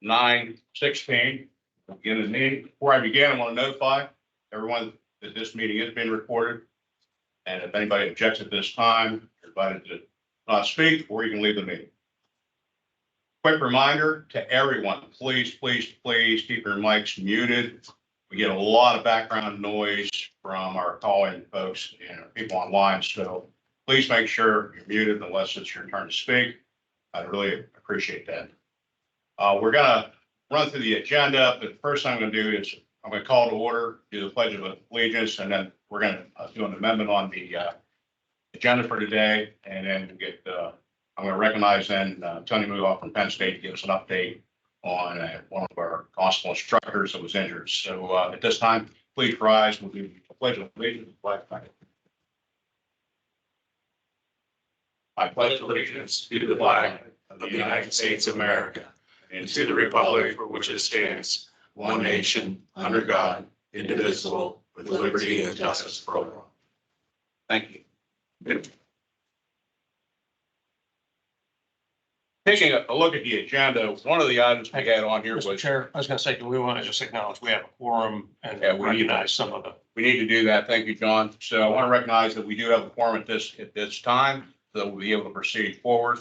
9:16. Begin the meeting. Before I begin, I want to notify everyone that this meeting is being recorded. And if anybody objects at this time, you're invited to not speak, or you can leave the meeting. Quick reminder to everyone, please keep your mics muted. We get a lot of background noise from our calling folks and people online, so please make sure you're muted unless it's your turn to speak. I'd really appreciate that. We're gonna run through the agenda, but the first thing I'm gonna do is I'm gonna call to order, do the Pledge of Allegiance, and then we're gonna do an amendment on the agenda for today, and then get I'm gonna recognize then Tony Muhoff from Penn State to give us an update on one of our constable instructors that was injured. So at this time, please rise. We'll do the Pledge of Allegiance. I pledge allegiance to the flag of the United States of America and to the republic for which it stands, one nation, under God, indivisible, with liberty and justice for all. Thank you. Taking a look at the agenda, one of the items we had on here was. Mr. Chair, I was going to say, do we want to just acknowledge we have a quorum and we recognize some of the. We need to do that. Thank you, John. So I want to recognize that we do have a quorum at this time, so that we'll be able to proceed forward.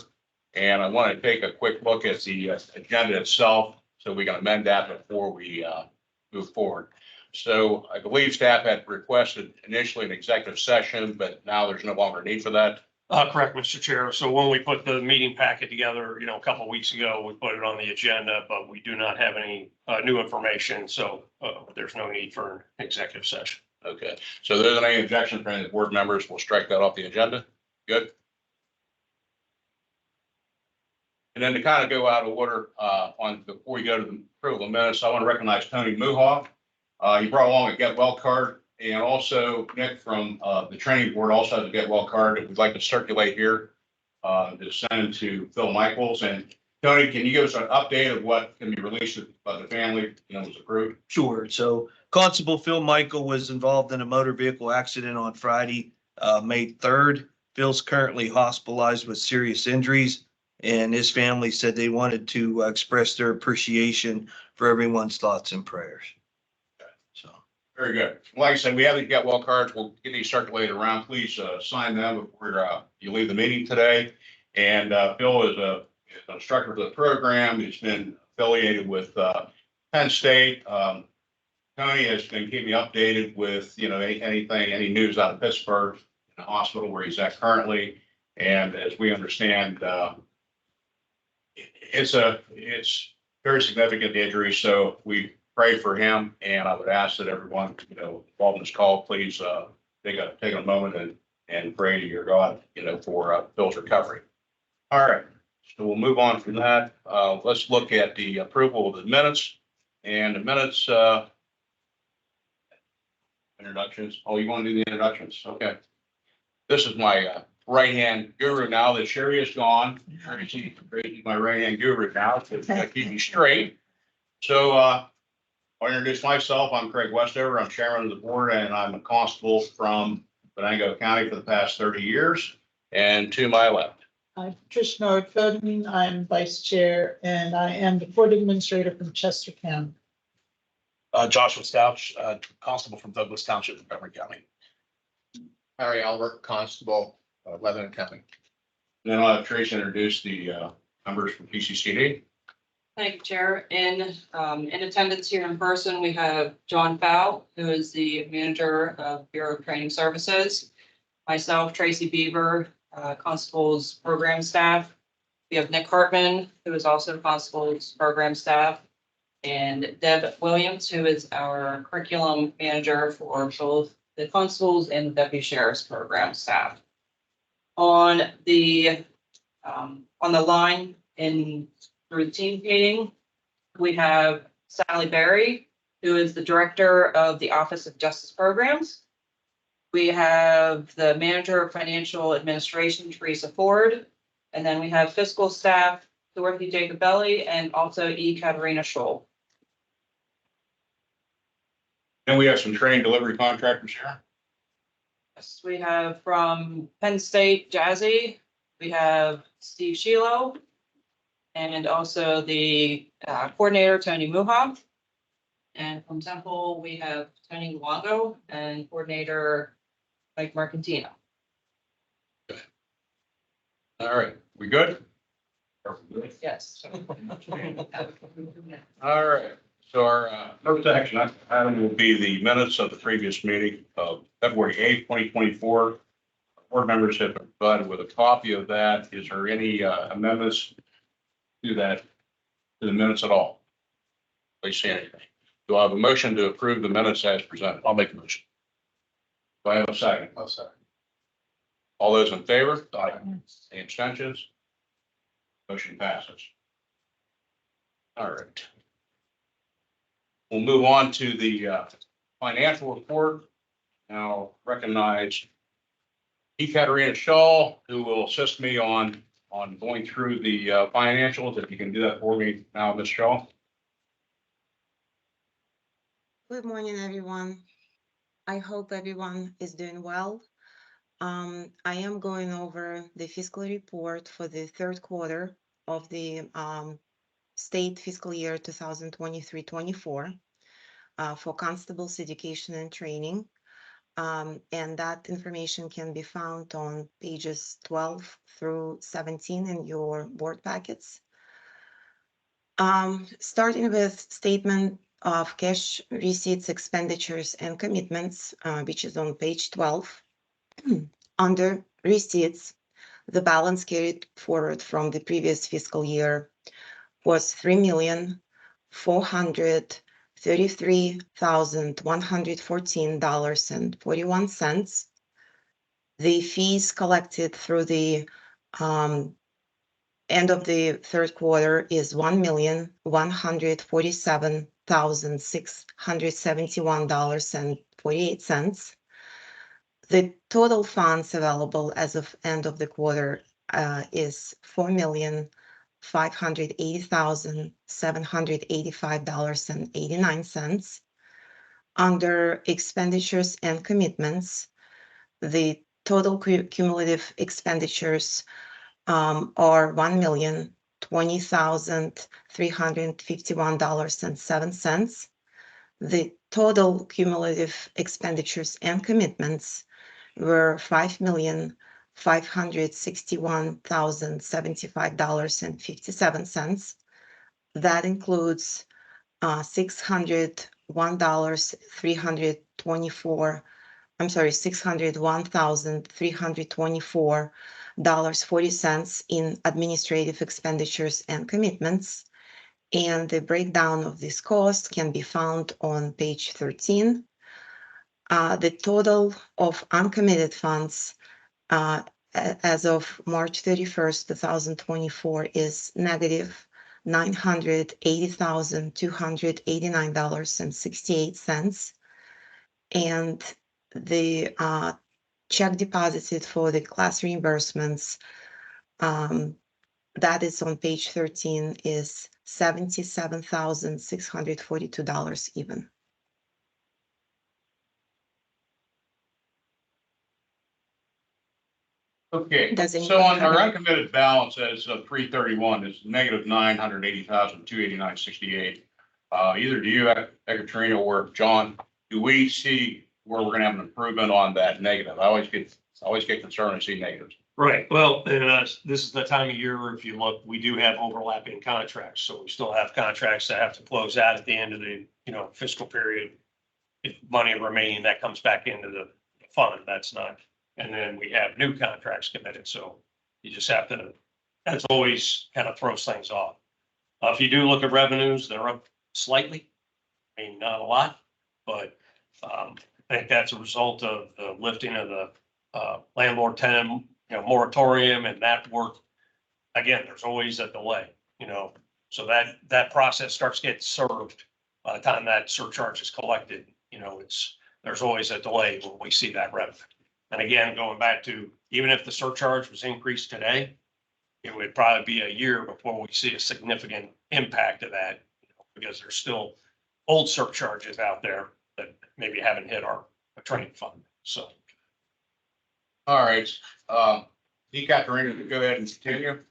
And I want to take a quick look at the agenda itself, so we can amend that before we move forward. So I believe staff had requested initially an executive session, but now there's no longer a need for that. Correct, Mr. Chair. So when we put the meeting packet together, a couple of weeks ago, we put it on the agenda, but we do not have any new information. So there's no need for an executive session. Okay. So if there's any objection from any of the board members, we'll strike that off the agenda. Good. And then to kind of go out of order before we go to the approval of minutes, I want to recognize Tony Muhoff. He brought along a Get Well card, and also Nick from the training board also has a Get Well card that we'd like to circulate here to send to Phil Michaels. And Tony, can you give us an update of what can be released by the family, was approved? Sure. So Constable Phil Michael was involved in a motor vehicle accident on Friday, May 3rd. Phil's currently hospitalized with serious injuries, and his family said they wanted to express their appreciation for everyone's thoughts and prayers. So. Very good. Like I said, we have the Get Well cards. We'll get these circulated around. Please sign them before you leave the meeting today. And Phil is an instructor for the program. He's been affiliated with Penn State. Tony has been keeping me updated with any news out of Pittsburgh, in the hospital where he's at currently. And as we understand, it's very significant injury. So we pray for him, and I would ask that everyone, involved in this call, please take a moment and pray to your God, for Phil's recovery. All right, so we'll move on from that. Let's look at the approval of the minutes, and the minutes introductions. Oh, you want to do the introductions? Okay. This is my right-hand guru now that Sherry is gone. Sherry's my right-hand guru now to keep me straight. So I'll introduce myself. I'm Craig Westover. I'm chairman of the board, and I'm a constable from Venango County for the past 30 years. And to my left. I'm Trish Nord-Foden. I'm vice chair, and I am the court administrator from Chester County. Joshua Stouch, constable from Douglas Township, Montgomery County. Harry Albert, constable, Lebanon County. Then I'll have Trace introduce the members from PCCD. Thank you, Chair. In attendance here in person, we have John Fow, who is the manager of Bureau of Training Services. Myself, Tracy Beaver, Constable's program staff. We have Nick Hartman, who is also Constable's program staff, and Deb Williams, who is our curriculum manager for both the Constables and the Deputy Sheriff's program staff. On the line through the team meeting, we have Sally Berry, who is the director of the Office of Justice Programs. We have the manager of financial administration, Teresa Ford, and then we have fiscal staff, Dorothy Jacobelli, and also E. Katerina Scholl. And we have some training delivery contractors here. Yes, we have from Penn State, Jazzy. We have Steve Shilo. And also the coordinator, Tony Muha. And from Temple, we have Tony Luongo and coordinator Mike Marcantino. All right, we good? Yes. All right, so our first action item will be the minutes of the previous meeting of February 8th, 2024. Board members have been provided with a copy of that. Is there any amendments to that, to the minutes at all? Please say anything. Do I have a motion to approve the minutes as presented? I'll make a motion. Do I have a second? I'll second. All those in favor? Aye. Any abstentions? Motion passes. All right. We'll move on to the financial report. Now recognize Katerina Shaw, who will assist me on going through the financials. If you can do that for me now, Ms. Shaw. Good morning, everyone. I hope everyone is doing well. I am going over the fiscal report for the third quarter of the state fiscal year 2023-24 for constables education and training. And that information can be found on pages 12 through 17 in your board packets. Starting with statement of cash receipts, expenditures, and commitments, which is on page 12. Under receipts, the balance carried forward from the previous fiscal year was $3,433,114.41. The fees collected through the end of the third quarter is $1,147,671.48. The total funds available as of end of the quarter is $4,580,785.89. Under expenditures and commitments, the total cumulative expenditures are $1,020,351.07. The total cumulative expenditures and commitments were $5,561,075.57. That includes $601,324.40 in administrative expenditures and commitments. And the breakdown of this cost can be found on page 13. The total of uncommitted funds as of March 31st, 2024 is negative $980,289.68. And the check deposited for the class reimbursements, that is on page 13, is $77,642 even. Okay, Does so anyone on have our any- uncommitted balance as of 3/31 is negative $980,289.68. Either do you, Ekaterina, or John, do we see where we're gonna have an improvement on that negative? I always get concerned when I see negatives. Right, well, and this is the time of year, if you look, we do have overlapping contracts, so we still have contracts that have to close out at the end of the, fiscal period. If money remaining, that comes back into the fund, that's not, and then we have new contracts committed, so you just have to, that's always kind of throws things off. If you do look at revenues, they're up slightly, I mean, not a lot, but I think that's a result of the lifting of the landlord tenant moratorium and that work. Again, there's always a delay, so that process starts getting served by the time that surcharge is collected. There's always a delay when we see that revenue. And again, going back to, even if the surcharge was increased today, it would probably be a year before we see a significant impact of that, because there's still old surcharges out there that maybe haven't hit our training fund, so. All right, Ekaterina, go ahead and continue.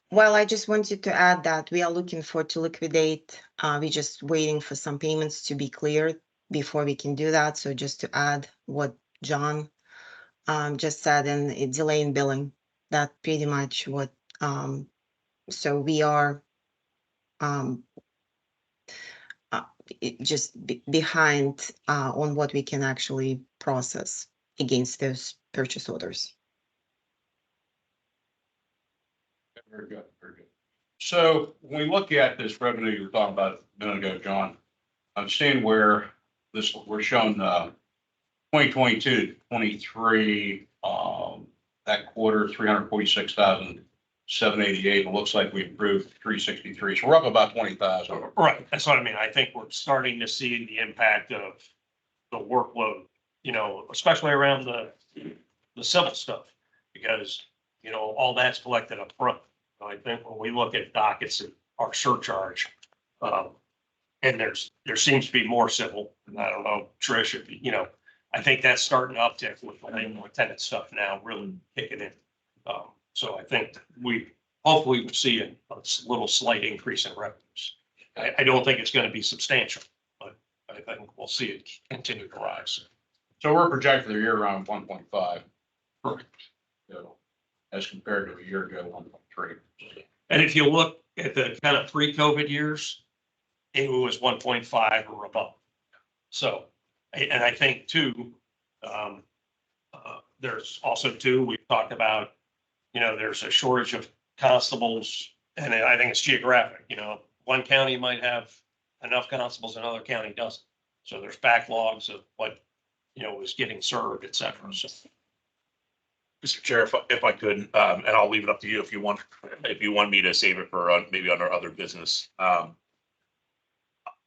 Well, I just wanted to add that we are looking for to liquidate. We're just waiting for some payments to be cleared before we can do that. So just to add what John just said, and a delay in billing, that pretty much what, so we are um, behind on what we can actually process against those purchase orders. Very good, very good. So when we look at this revenue you were talking about a minute ago, John, I'm seeing where this, we're showing 2022 to 23, that quarter, 346,788. It looks like we improved 363. So we're up about 20,000. Right, that's what I mean. I think we're starting to see the impact of the workload, you know, especially around the civil stuff. Because, you know, all that's collected up front. I think when we look at dockets and our surcharge, and there seems to be more civil, and I don't know, Trish, if, you know, I think that's starting to uptick with the landlord tenant stuff now really kicking in. So I think we hopefully will see a little slight increase in revenues. I don't think it's going to be substantial, but I think we'll see it continue to rise. So we're projecting the year around 1.5. Correct. So, as compared to a year ago, 1.3. And if you look at the kind of pre-COVID years, it was 1.5 or above. So, and I think too, there's also too, we've talked about, you know, there's a shortage of constables, and I think it's geographic, you know, one county might have enough constables, another county doesn't. So there's backlogs of what, you know, is getting served, et cetera. So Mr. Chair, if I could, and I'll leave it up to you if you want me to save it for maybe under other business.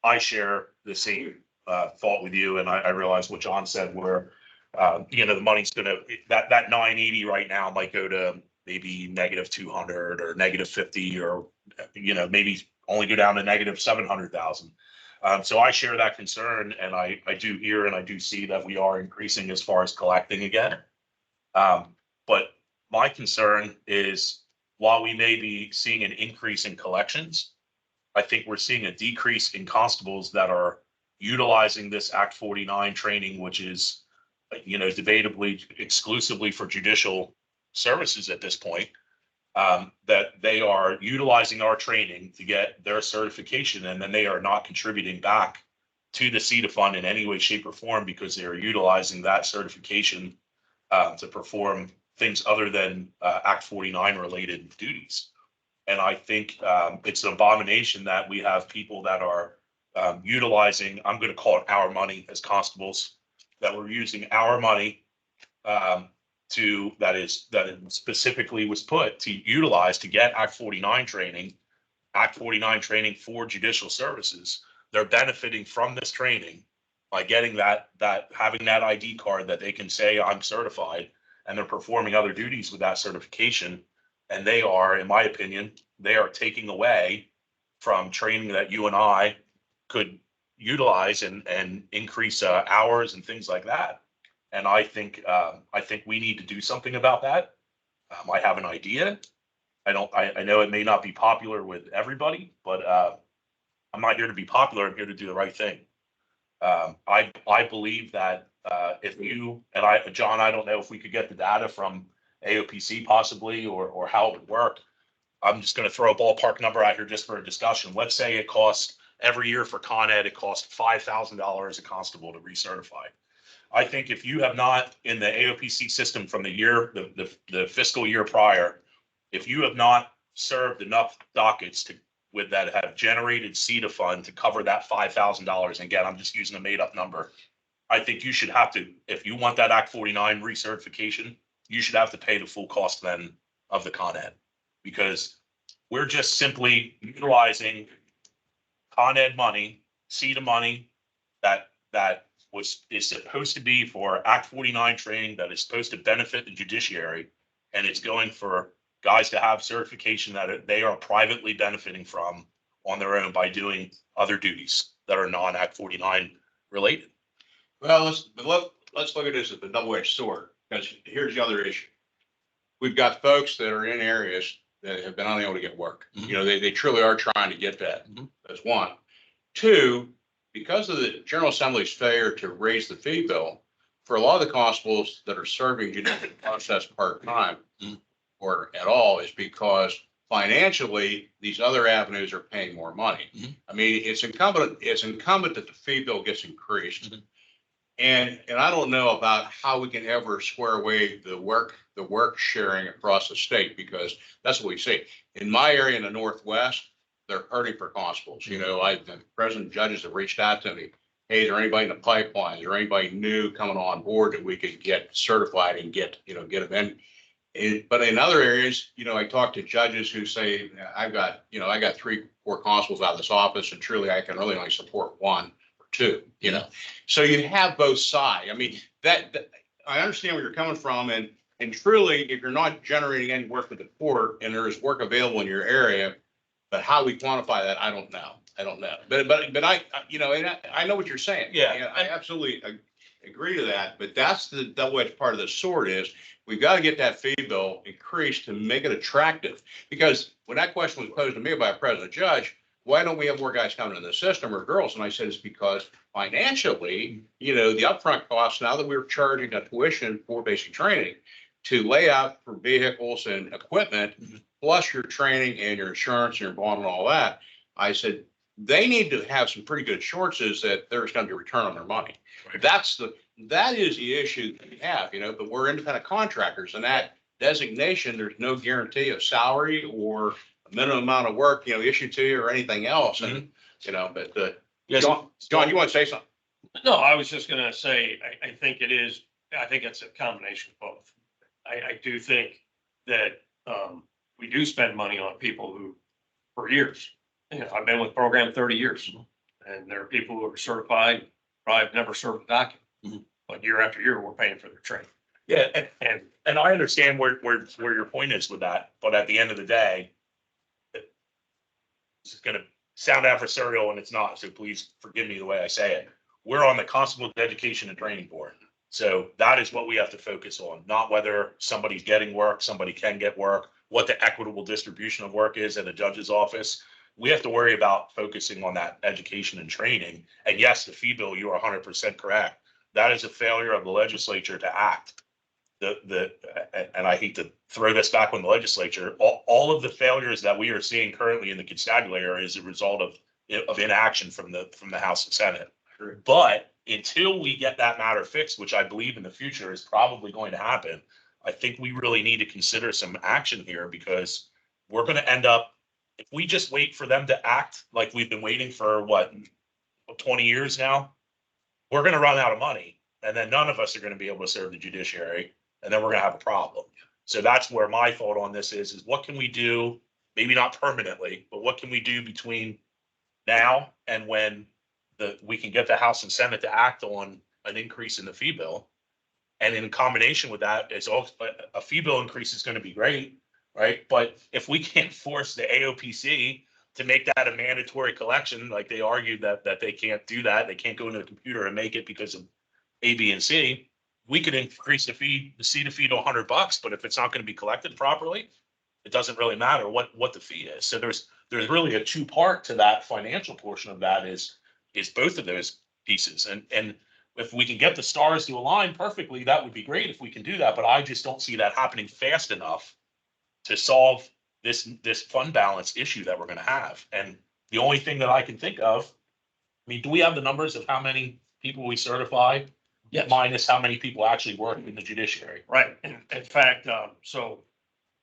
I share the same thought with you, and I realize what John said, where you know, the money's gonna, that 980 right now might go to maybe -200 or -50, or you know, maybe only go down to -700,000. So I share that concern, and I do hear and I do see that we are increasing as far as collecting again. But my concern is, while we may be seeing an increase in collections, I think we're seeing a decrease in constables that are utilizing this Act 49 training, which is, you know, debatably exclusively for judicial services at this point. That they are utilizing our training to get their certification, and then they are not contributing back to the CETA fund in any way, shape, or form, because they are utilizing that certification to perform things other than Act 49 related duties. And I think it's an abomination that we have people that are utilizing, I'm going to call it our money as constables, that we're using our money that it specifically was put to utilize to get Act 49 training, Act 49 training for judicial services. They're benefiting from this training by getting having that ID card that they can say I'm certified, and they're performing other duties with that certification. And they are, in my opinion, they are taking away from training that you and I could utilize and increase hours and things like that. And I think we need to do something about that. I have an idea. I know it may not be popular with everybody, but I'm not here to be popular. I'm here to do the right thing. I believe that if you and John, I don't know if we could get the data from AOPC possibly, or how it would work. I'm just going to throw a ballpark number out here just for a discussion. Let's say it costs every year for Con Ed, it costs $5,000 a constable to recertify. I think if you have not, in the AOPC system from the year, the fiscal year prior, if you have not served enough dockets with that have generated CETA fund to cover that $5,000, again, I'm just using a made up number. I think you should have to, if you want that Act 49 recertification, you should have to pay the full cost then of the Con Ed, because we're just simply utilizing Con Ed money, CETA money that is supposed to be for Act 49 training, that is supposed to benefit the judiciary, and it's going for guys to have certification that they are privately benefiting from on their own by doing other duties that are non-Act 49 related. Well, let's look at this as a double-edged sword, because here's the other issue. We've got folks that are in areas that have been unable to get work. You know, they truly are trying to get that. Mhm. That's one. Two, because of the General Assembly's failure to raise the fee bill, for a lot of the constables that are serving judicial process part-time Mhm. or at all, is because financially, these other avenues are paying more money. Mhm. I mean, it's incumbent that the fee bill gets increased. Mhm. And I don't know about how we can ever square away the work sharing across the state, because that's what we see. In my area in the Northwest, they're hurting for constables. You know, the president judges have reached out to me. Hey, is there anybody in the pipeline? Is there anybody new coming on board that we could get certified and get them in? But in other areas, you know, I talk to judges who say, I got 3-4 constables out of this office, and truly I can really only support 1 or 2, you know. So you have both sides. I mean, that I understand where you're coming from, and truly, if you're not generating any work with the court and there is work available in your area, but how we quantify that, I don't know. But I know what you're saying. Yeah. I absolutely agree to that, but that's the double-edged part of the sword is we've got to get that fee bill increased to make it attractive. Because when that question was posed to me by a president judge, why don't we have more guys coming in the system or girls? And I said, it's because financially, you know, the upfront costs, now that we're charging a tuition for basic training to lay out for vehicles and equipment, plus your training and your insurance and your bond and all that, I said, they need to have some pretty good assurances that there's going to be a return on their money. Right. That is the issue that we have, you know, but we're independent contractors, and that designation, there's no guarantee of salary or a minimum amount of work, you know, issued to you or anything else. And, you know, but, Yes. John, you want to say something? No, I was just gonna say, I think it's a combination of both. I do think that, we do spend money on people who, for years, you know, I've been with the program 30 years. And there are people who are certified, probably have never served a document. Mhm. But year after year, we're paying for their training. Yeah, And and I understand where your point is with that, but at the end of the day, it's gonna sound adversarial and it's not, so please forgive me the way I say it. We're on the Constable Education and Training Board. So that is what we have to focus on, not whether somebody's getting work, somebody can get work, what the equitable distribution of work is at a judge's office. We have to worry about focusing on that education and training. And yes, the fee bill, you are 100% correct. That is a failure of the legislature to act. And I hate to throw this back on the legislature, all of the failures that we are seeing currently in the constabulary is a result of inaction from the House and Senate. Sure. But until we get that matter fixed, which I believe in the future is probably going to happen, I think we really need to consider some action here, because we're going to end up, if we just wait for them to act like we've been waiting for 20 years now, we're going to run out of money, and then none of us are going to be able to serve the judiciary, and then we're going to have a problem. So that's where my thought on this is what can we do, maybe not permanently, but what can we do between now and when we can get the House and Senate to act on an increase in the fee bill? And in combination with that, is also a fee bill increase is going to be great, right? But if we can't force the AOPC to make that a mandatory collection, like they argued that they can't do that, they can't go into the computer and make it because of A, B, and C. We could increase the fee to $100, but if it's not going to be collected properly, it doesn't really matter what the fee is. So there's really a 2-part to that financial portion of that is both of those pieces. And if we can get the stars to align perfectly, that would be great if we can do that. But I just don't see that happening fast enough to solve this fund balance issue that we're going to have. And the only thing that I can think of, I mean, do we have the numbers of how many people we certify? Yes. Minus how many people actually work in the judiciary? right, in fact, so,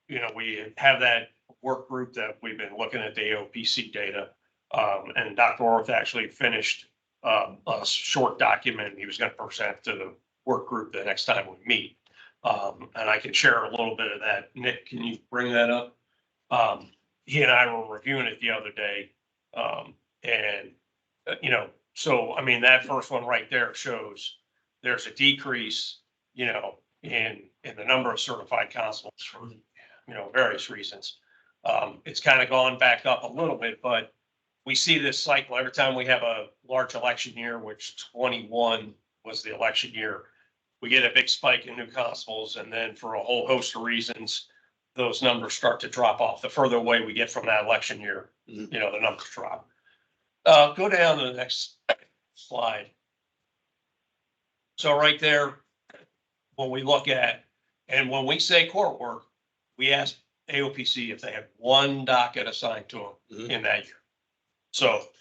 you know, we have that work group that we've been looking at the AOPC data. And Dr. Orth actually finished a short document he was going to present to the work group the next time we meet. And I can share a little bit of that. Nick, can you bring that up? He and I were reviewing it the other day. You know, so, I mean, that first one right there shows there's a decrease, you know, in the number of certified constables for, you know, various reasons. It's kind of gone back up a little bit, but we see this cycle every time we have a large election year, which 21 was the election year. We get a big spike in new constables, and then for a whole host of reasons, those numbers start to drop off. The further away we get from that election year, Mhm. you know, the numbers drop. Go down to the next slide. So right there, when we look at, and when we say court work, we ask AOPC if they have one docket assigned to them Mhm. in that year. So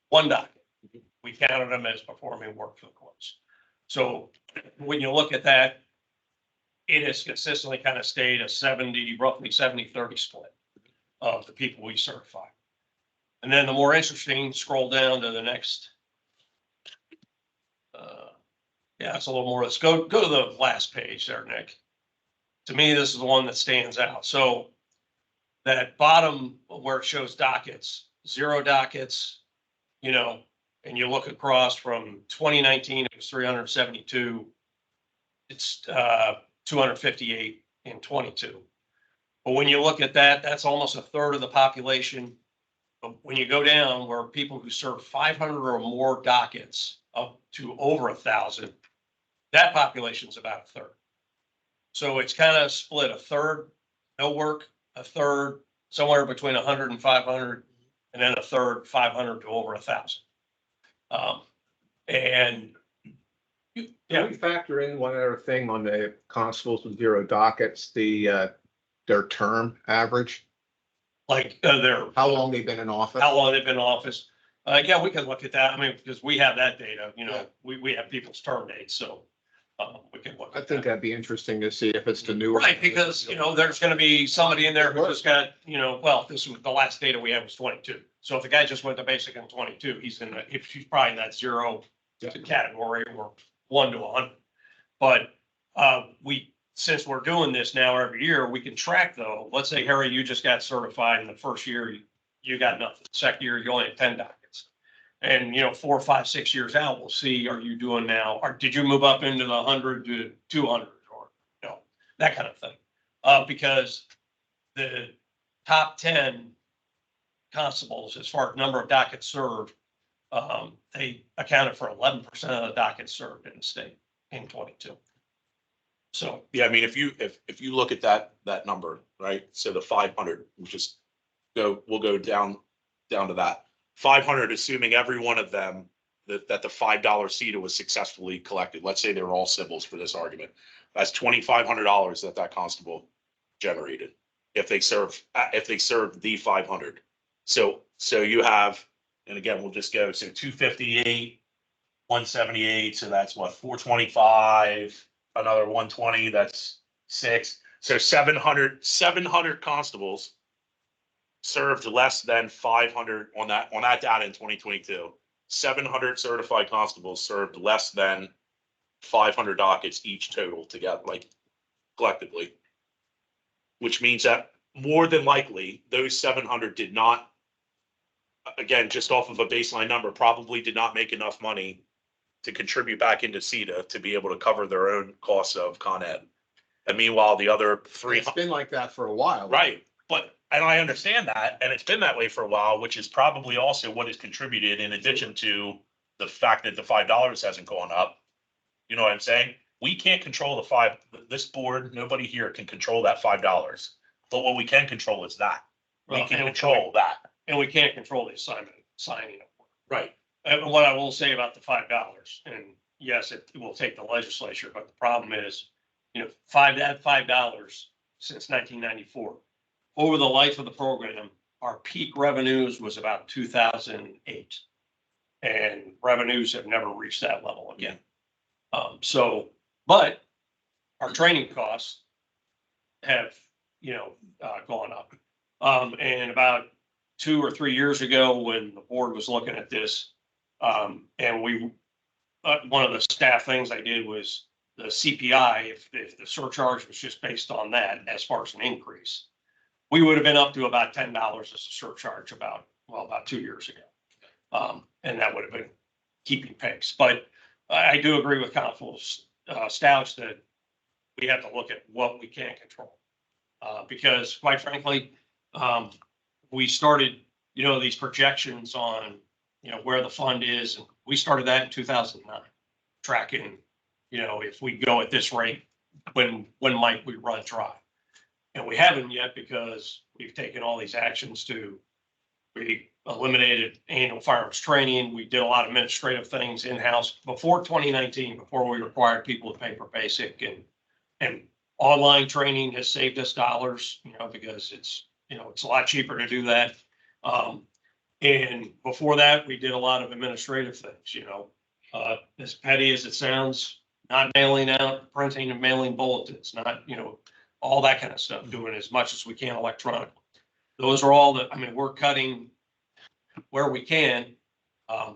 one docket, we counted them as performing work for the courts. So when you look at that, it has consistently kind of stayed a 70, roughly 70-30 split of the people we certify. And then the more interesting, scroll down to the next. Yeah, it's a little more. Let's go to the last page there, Nick. To me, this is the one that stands out. So that bottom where it shows dockets, 0 dockets, you know, and you look across from 2019, it was 372. It's 258 in 22. But when you look at that, that's almost a third of the population. But when you go down where people who serve 500 or more dockets up to over 1,000, that population is about a third. So it's kind of split a third, no work, a third, somewhere between 100 and 500, and then a third, 500 to over 1,000. And Can we factor in one other thing on the constables with 0 dockets, their term average? like How long they've been in office? how long they've been in office. Yeah, we can look at that. I mean, because we have that data, you know, Yeah. we have people's term dates, so we can look I at think that. that'd be interesting to see if it's the newer. Right, because, you know, there's gonna be somebody in there who just got, you know, well, this was the last data we had was 22. So if the guy just went to basic in 22, he's probably in that 0 to category or 1 to 100. But since we're doing this now every year, we can track though. Let's say, Harry, you just got certified in the first year, you got nothing. Second year, you only had 10 dockets. And, you know, 4, 5, 6 years out, we'll see, are you doing now, or did you move up into the 100 to 200 or, you know, that kind of thing. Because the top 10 constables, as far as number of dockets served, they accounted for 11% of the dockets served in the state in 22. So, Yeah, I mean, if you look at that number, right? So the 500, we'll go down to that 500, assuming every one of them that the $5 CETA was successfully collected. Let's say they were all civils for this argument. That's $2,500 that constable generated if they serve the 500. So you have, and again, we'll just go, so 258, 178, so that's what, 425, another 120, that's 6. So 700 constables served less than 500 on that data in 2022. 700 certified constables served less than 500 dockets each total together, like collectively, which means that more than likely those 700 did not, again, just off of a baseline number, probably did not make enough money to contribute back into CETA to be able to cover their own costs of Con Ed. And meanwhile, the other It's 300, been like that for a while. right? And I understand that, and it's been that way for a while, which is probably also what has contributed, in addition to the fact that the $5 hasn't gone up. You know what I'm saying? We can't control this board, nobody here can control that $5. But what we can control is that. We well, can and control that. and we can't control the signing of work. Right. And what I will say about the $5, and yes, it will take the legislature, but the problem is, you know, $5 since 1994. Over the life of the program, our peak revenues was about 2008. And revenues have never reached that level again. But our training costs have, you know, gone up. And about 2 or 3 years ago, when the board was looking at this, and one of the staff things I did was the CPI, if the surcharge was just based on that, as far as an increase, we would have been up to about $10 as a surcharge about 2 years ago. And that would have been keeping pace. But I do agree with Constable Stouch that we have to look at what we can control. Because quite frankly, we started, you know, these projections on, you know, where the fund is. And we started that in 2009, tracking, you know, if we go at this rate, when might we run dry? And we haven't yet because we've taken all these actions we eliminated annual firearms training. We did a lot of administrative things in-house before 2019, before we required people to pay for basic and online training has saved us dollars, because it's a lot cheaper to do that. And before that, we did a lot of administrative things, as petty as it sounds, not mailing out, printing and mailing bulletins, not, all that kind of stuff, doing as much as we can electronically. Those are all we're cutting where we can.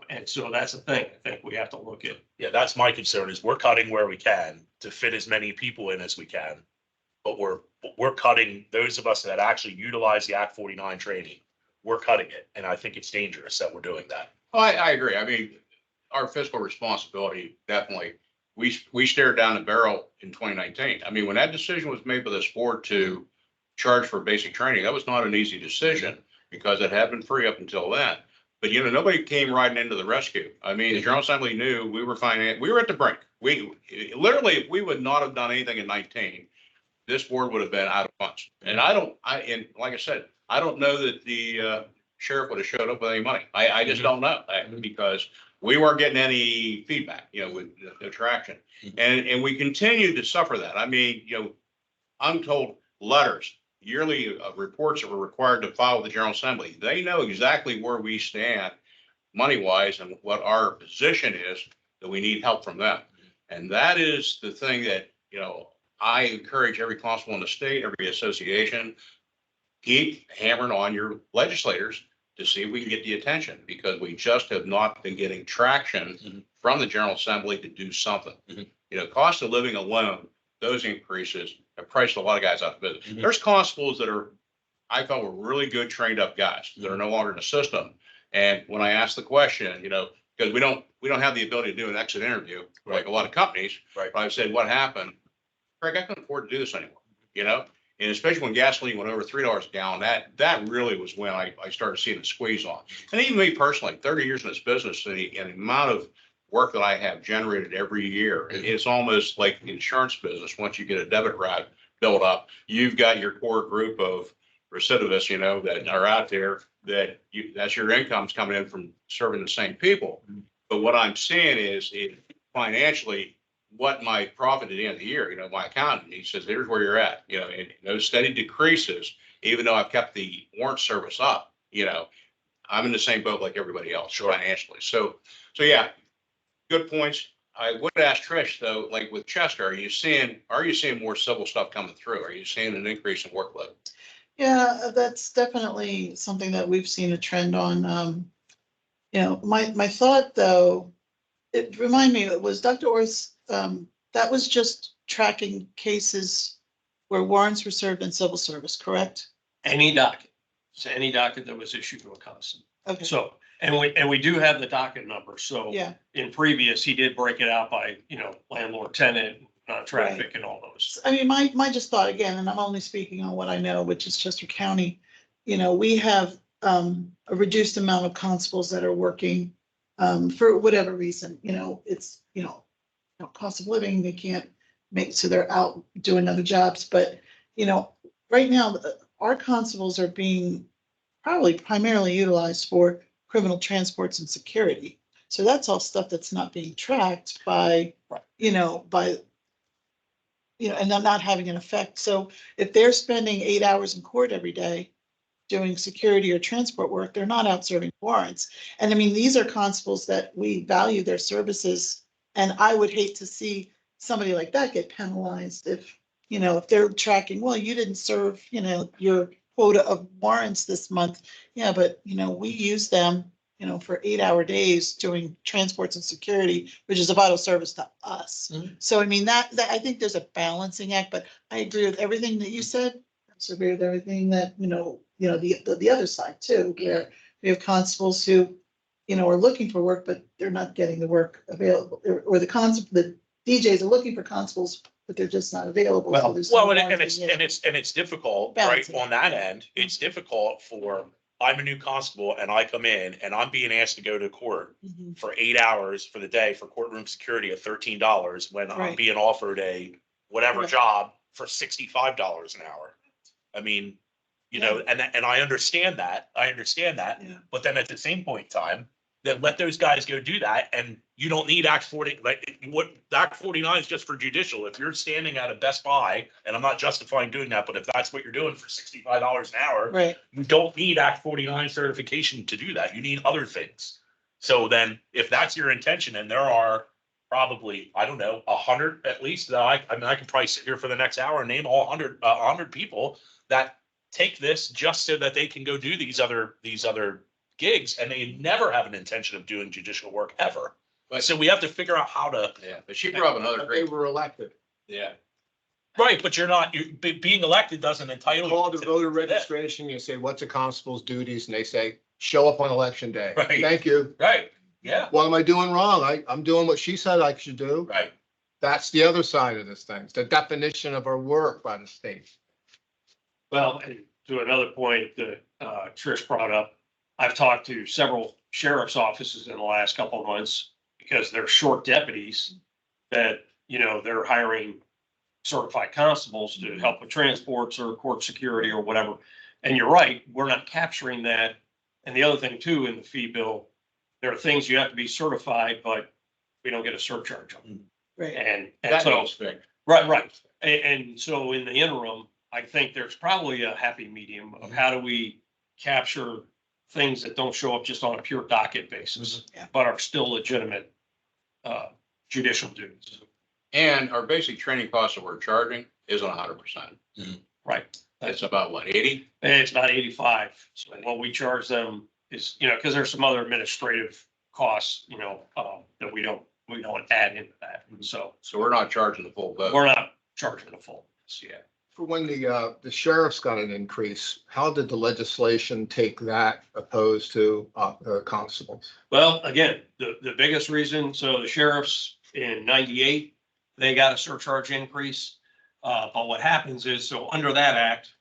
And so that's the thing I think we have to look at. Yeah, that's my concern is we're cutting where we can to fit as many people in as we can. But we're cutting those of us that actually utilize the Act 49 training. We're cutting it. And I think it's dangerous that we're doing that. I agree. I mean, our fiscal responsibility, definitely, we stared down the barrel in 2019. I mean, when that decision was made by this board to charge for basic training, that was not an easy decision because it had been free up until then. But, nobody came riding into the rescue. I mean, the General Assembly knew we were at the brink. We literally, if we would not have done anything in 19, this board would have been out of funds. And like I said, I don't know that the sheriff would have showed up with any money. I just don't know because we weren't getting any feedback, with the traction. And we continued to suffer that. I mean, untold letters, yearly reports that were required to file with the General Assembly. They know exactly where we stand money-wise and what our position is, that we need help from them. And that is the thing that, I encourage every constable in the state, every association, keep hammering on your legislators to see if we can get the attention, because we just have not been getting traction from the General Assembly to do something. Cost of living alone, those increases have priced a lot of guys out of business. There's constables that I thought were really good, trained up guys that are no longer in the system. And when I asked the question, because we don't have the ability to do an exit interview like a lot of companies. Right. But I said, what happened? Craig, I couldn't afford to do this anymore, and especially when gasoline went over $3 a gallon, that really was when I started seeing the squeeze on. And even me personally, 30 years in this business, and the amount of work that I have generated every year, it's almost like the insurance business. Once you get a debit route built up, you've got your core group of recidivists, that are out there that's your income's coming in from serving the same people. But what I'm saying is financially, what my profit at the end of the year, my accountant, he says, here's where you're at, and those steady decreases, even though I've kept the warrant service up, I'm in the same boat like everybody else financially. So yeah, good points. I would ask Trish though, like with Chester, are you seeing more civil stuff coming through? Are you seeing an increase in workload? Yeah, that's definitely something that we've seen a trend on. My thought though, it reminded me, it was Dr. Orr's, that was just tracking cases where warrants were served in civil service, correct? Any docket, that was issued to a constable. Okay. So, and we do have the docket number. So Yeah. in previous, he did break it out by, landlord, tenant, non-traffic Right. and all those. I mean, my just thought again, and I'm only speaking on what I know, which is Chester County. We have a reduced amount of constables that are working for whatever reason. It's cost of living, they can't make, so they're out doing other jobs. But right now our constables are being probably primarily utilized for criminal transports and security. So that's all stuff that's not being tracked by and they're not having an effect. So if they're spending 8 hours in court every day doing security or transport work, they're not out serving warrants. And I mean, these are constables that we value their services. And I would hate to see somebody like that get penalized if they're tracking, well, you didn't serve, your quota of warrants this month. Yeah, but we use them, for 8-hour days doing transports and security, which is a vital service to us. So I mean, that I think there's a balancing act, but I agree with everything that you said. I also agree with everything that, the other side too, where we have constables who, are looking for work, but they're not getting the work available, or the DJs are looking for constables, but they're just not available. Well, So there's no and margin. it's difficult, Balancing. right? On that end, it's difficult I'm a new constable and I come in and I'm being asked to go to court Mhm. for 8 hours for the day for courtroom security at $13 when I'm Right. being offered a whatever Right. job for $65 an hour. I mean, you know, and I understand that, Yeah. but then at the same point in time, then let those guys go do that, and you don't need Act 40, like, what, Act 49 is just for judicial. If you're standing at a Best Buy, and I'm not justifying doing that, but if that's what you're doing for $65 an hour, Right. you don't need Act 49 certification to do that. You need other things. So then, if that's your intention, and there are probably, I don't know, 100 at least, that I mean, I can probably sit here for the next hour and name all 100 people that take this just so that they can go do these other gigs, and they never have an intention of doing judicial work ever. But- So we have to figure out how to, Yeah, but she brought up another But they great, were elected. yeah. right, but being elected doesn't entitle you Call the to- voter to that. registration, you say, what's a constable's duties? And they say, show up on election day. Right. Thank you. Right, yeah, What am I doing wrong? I'm doing what she said I should do. right. That's the other side of this thing. It's the definition of our work by the state. Well, and to another point that Trish brought up, I've talked to several sheriff's offices in the last couple of months because they're short deputies that, you know, they're hiring certified constables to help with transports or court security or whatever. And you're right, we're not capturing that. And the other thing too, in the fee bill, there are things you have to be certified, but we don't get a surcharge on them. Right. And That so, needs fixed. right. And so in the interim, I think there's probably a happy medium of how do we capture things that don't show up just on a pure docket basis, Yeah. but are still legitimate judicial duties. And our basic training costs that we're charging isn't 100%. Right. It's about what, 80? And it's about 85. So what we charge them is, you know, because there's some other administrative costs, you know, that we don't add into that. And so So we're not charging the full boat. we're not charging the full. Yeah. For when the sheriff's got an increase, how did the legislation take that opposed to the constables? Well, again, the biggest reason, so the sheriffs in 98, they got a surcharge increase. But what happens is, so under that act,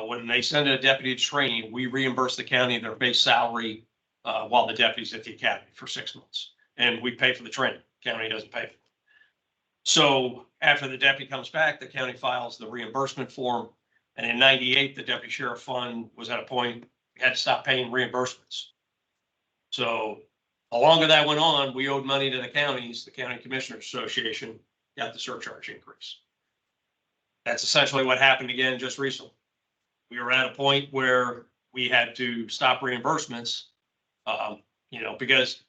when they send a deputy to training, we reimburse the county their base salary while the deputy's at the academy for 6 months. And we pay for the training. County doesn't pay for it. So after the deputy comes back, the county files the reimbursement form. And in 98, the deputy sheriff fund was at a point, we had to stop paying reimbursements. So the longer that went on, we owed money to the counties. The County Commissioners Association got the surcharge increase. That's essentially what happened again just recently. We were at a point where we had to stop reimbursements, you know, because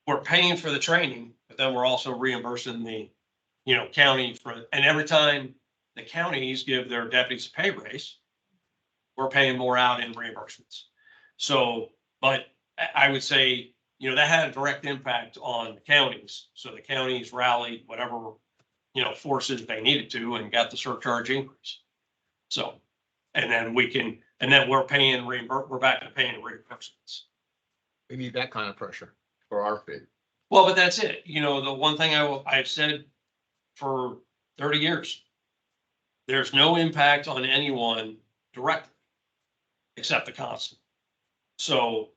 we're paying for the training, but then we're also reimbursing the, you know, county for, and every time the counties give their deputies a pay raise, we're paying more out in reimbursements. So, but I would say, you know, that had a direct impact on the counties. So the counties rallied whatever, you know, forces they needed to and got the surcharge increase. So, and then we're paying we're back to paying reimbursements. We need that kind of pressure for our fee. Well, but that's it. You know, the one thing I've said for 30 years, there's no impact on anyone directly except the constable. So,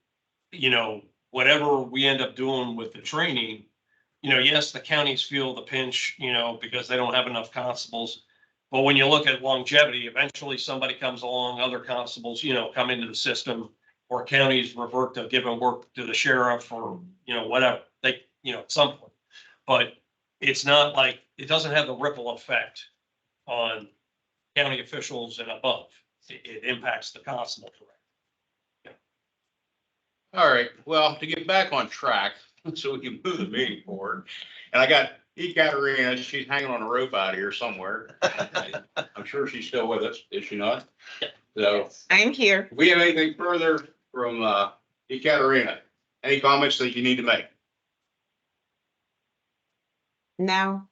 you know, whatever we end up doing with the training, you know, yes, the counties feel the pinch, you know, because they don't have enough constables. But when you look at longevity, eventually somebody comes along, other constables, you know, come into the system, or counties revert to giving work to the sheriff or, you know, whatever, they, you know, at some point. But it's not like, it doesn't have the ripple effect on county officials and above. It impacts the constable. All right, well, to get back on track, so we can move the meeting forward. And I got Ekaterina, she's hanging on a rope out here somewhere. I'm sure she's still with us, is she not? So, I'm here. if we have anything further from Ekaterina, any comments that you need to make? Now,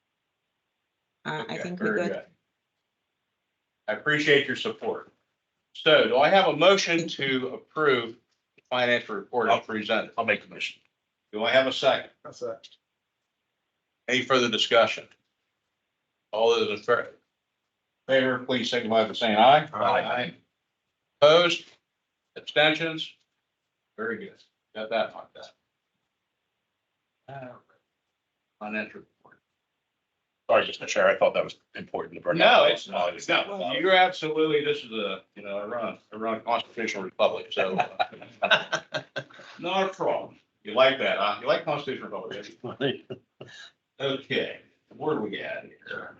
I Okay, think we're very good. I appreciate your support. So do I have a motion to approve the financial report as presented? I'll make the motion. Do I have a second? That's it. Any further discussion? All those in favor, please signify by saying aye. Aye. Opposed? Abstentions? Very good. Got that like that. All right. Financial report. Sorry, Mr. Chair, I thought that was important to bring up. No, it's not. No, you're absolutely, this is a, I run a constitutional republic, so. Not a problem. You like that, huh? You like constitutional republic? Okay, where do we at here?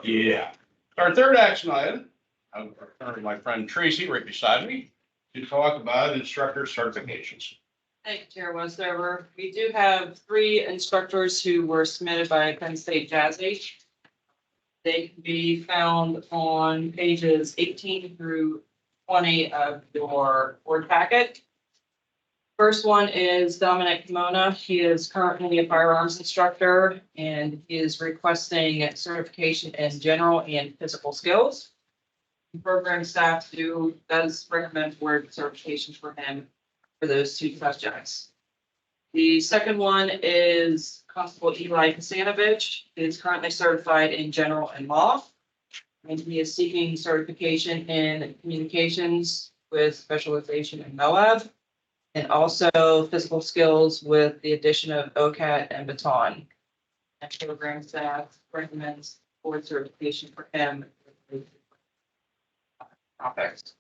Yeah. Our third action item, I'm turning to my friend Tracy right beside me to talk about instructor certifications. Thank you, Chair Westover. We do have 3 instructors who were submitted by Penn State Jazzy. They can be found on pages 18 through 20 of your board packet. First one is Dominic Kimona. He is currently a firearms instructor and he is requesting certification in general and physical skills. The program staff does recommend board certification for him for those 2 subjects. The second one is Constable Eli Kasanovich. He is currently certified in general and law. And he is seeking certification in communications with specialization in MOAB. And also physical skills with the addition of OCAT and baton. And program staff recommends board certification for him. Topics.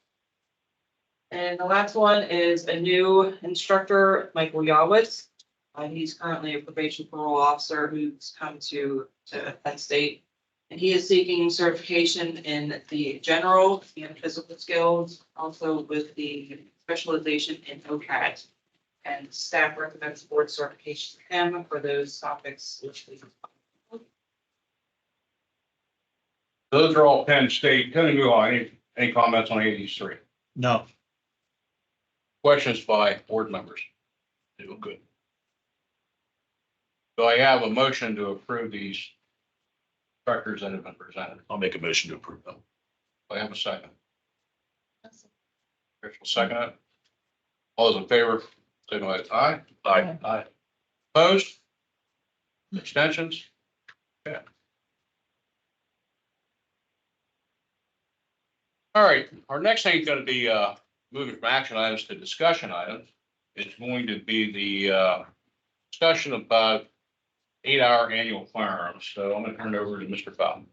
And the last one is a new instructor, Michael Yawitz. He's currently a probation parole officer who's come to Penn State. And he is seeking certification in the general and physical skills, also with the specialization in OCAT. And staff recommends board certification for him for those topics. Those are all Penn State. Can we move on? Any comments on any of these 3? No. Questions by board members? They look good. Do I have a motion to approve these instructors that have been presented? I'll make a motion to approve them. Do I have a second? Rich will second it. All those in favor, say aye. Aye. Aye. Opposed? Abstentions? Okay. All right, our next thing is going to be moving from action items to discussion items. It's going to be the discussion about 8-hour annual firearms. So I'm going to turn it over to Mr. Fountain.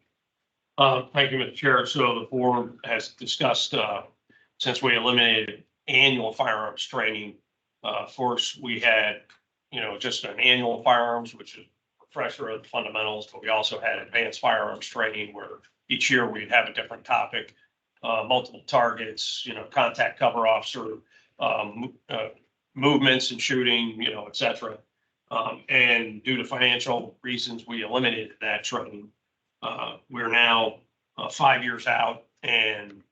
Thank you, Mr. Chair. So the board has discussed, since we eliminated annual firearms training, of course, we had, just an annual firearms, which is a refresher of the fundamentals, but we also had advanced firearms training where each year we'd have a different topic, multiple targets, contact cover officer, movements and shooting, et cetera. And due to financial reasons, we eliminated that training. We're now 5 years out and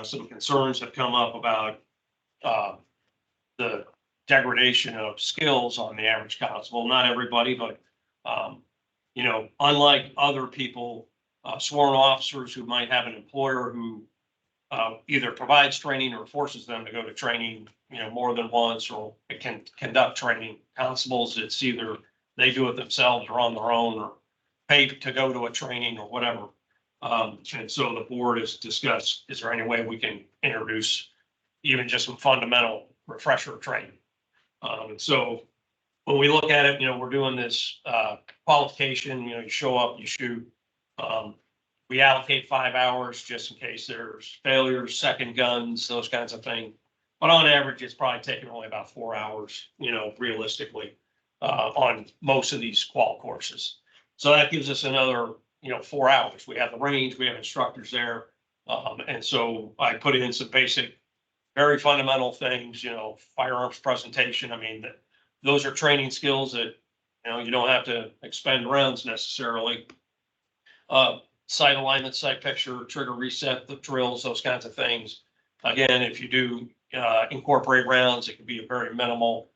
some concerns have come up about the degradation of skills on the average constable. Not everybody, but, unlike other people, sworn officers who might have an employer who either provides training or forces them to go to training, more than once, or it can conduct training. Constables, it's either they do it themselves or on their own or pay to go to a training or whatever. And so the board has discussed, is there any way we can introduce even just some fundamental refresher training? And so when we look at it, we're doing this qualification, you show up, you shoot. We allocate 5 hours just in case there's failures, second guns, those kinds of things. But on average, it's probably taking only about 4 hours, realistically, on most of these qual courses. So that gives us another, 4 hours. We have the range, we have instructors there. And so I put in some basic, very fundamental things, firearms presentation. I mean, those are training skills that, you don't have to expend rounds necessarily. Sight alignment, sight picture, trigger reset, the drills, those kinds of things. Again, if you do incorporate rounds, it can be a very minimal,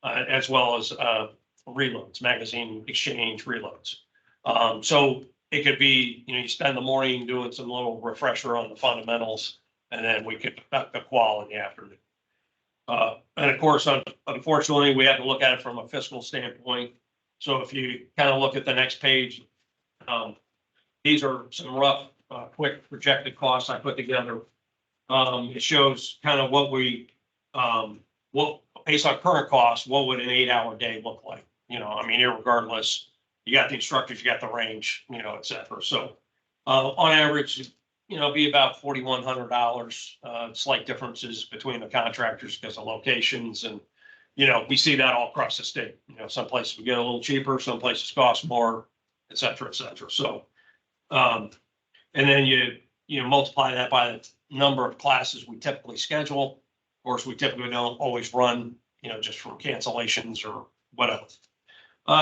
as well as reloads, magazine exchange reloads. So it could be, you spend the morning doing some little refresher on the fundamentals, and then we could conduct the qual in the afternoon. And of course, unfortunately, we have to look at it from a fiscal standpoint. So if you kind of look at the next page, these are some rough, quick projected costs I put together. It shows kind of what based on current costs, what would an 8-hour day look like? Irregardless you got the instructors, you got the range, et cetera. So, on average, be about $4,100, slight differences between the contractors because of locations and, we see that all across the state. Some places we get a little cheaper, some places cost more, et cetera, et cetera. So, and then you multiply that by the number of classes we typically schedule. Of course, we typically don't always run, just from cancellations or whatever.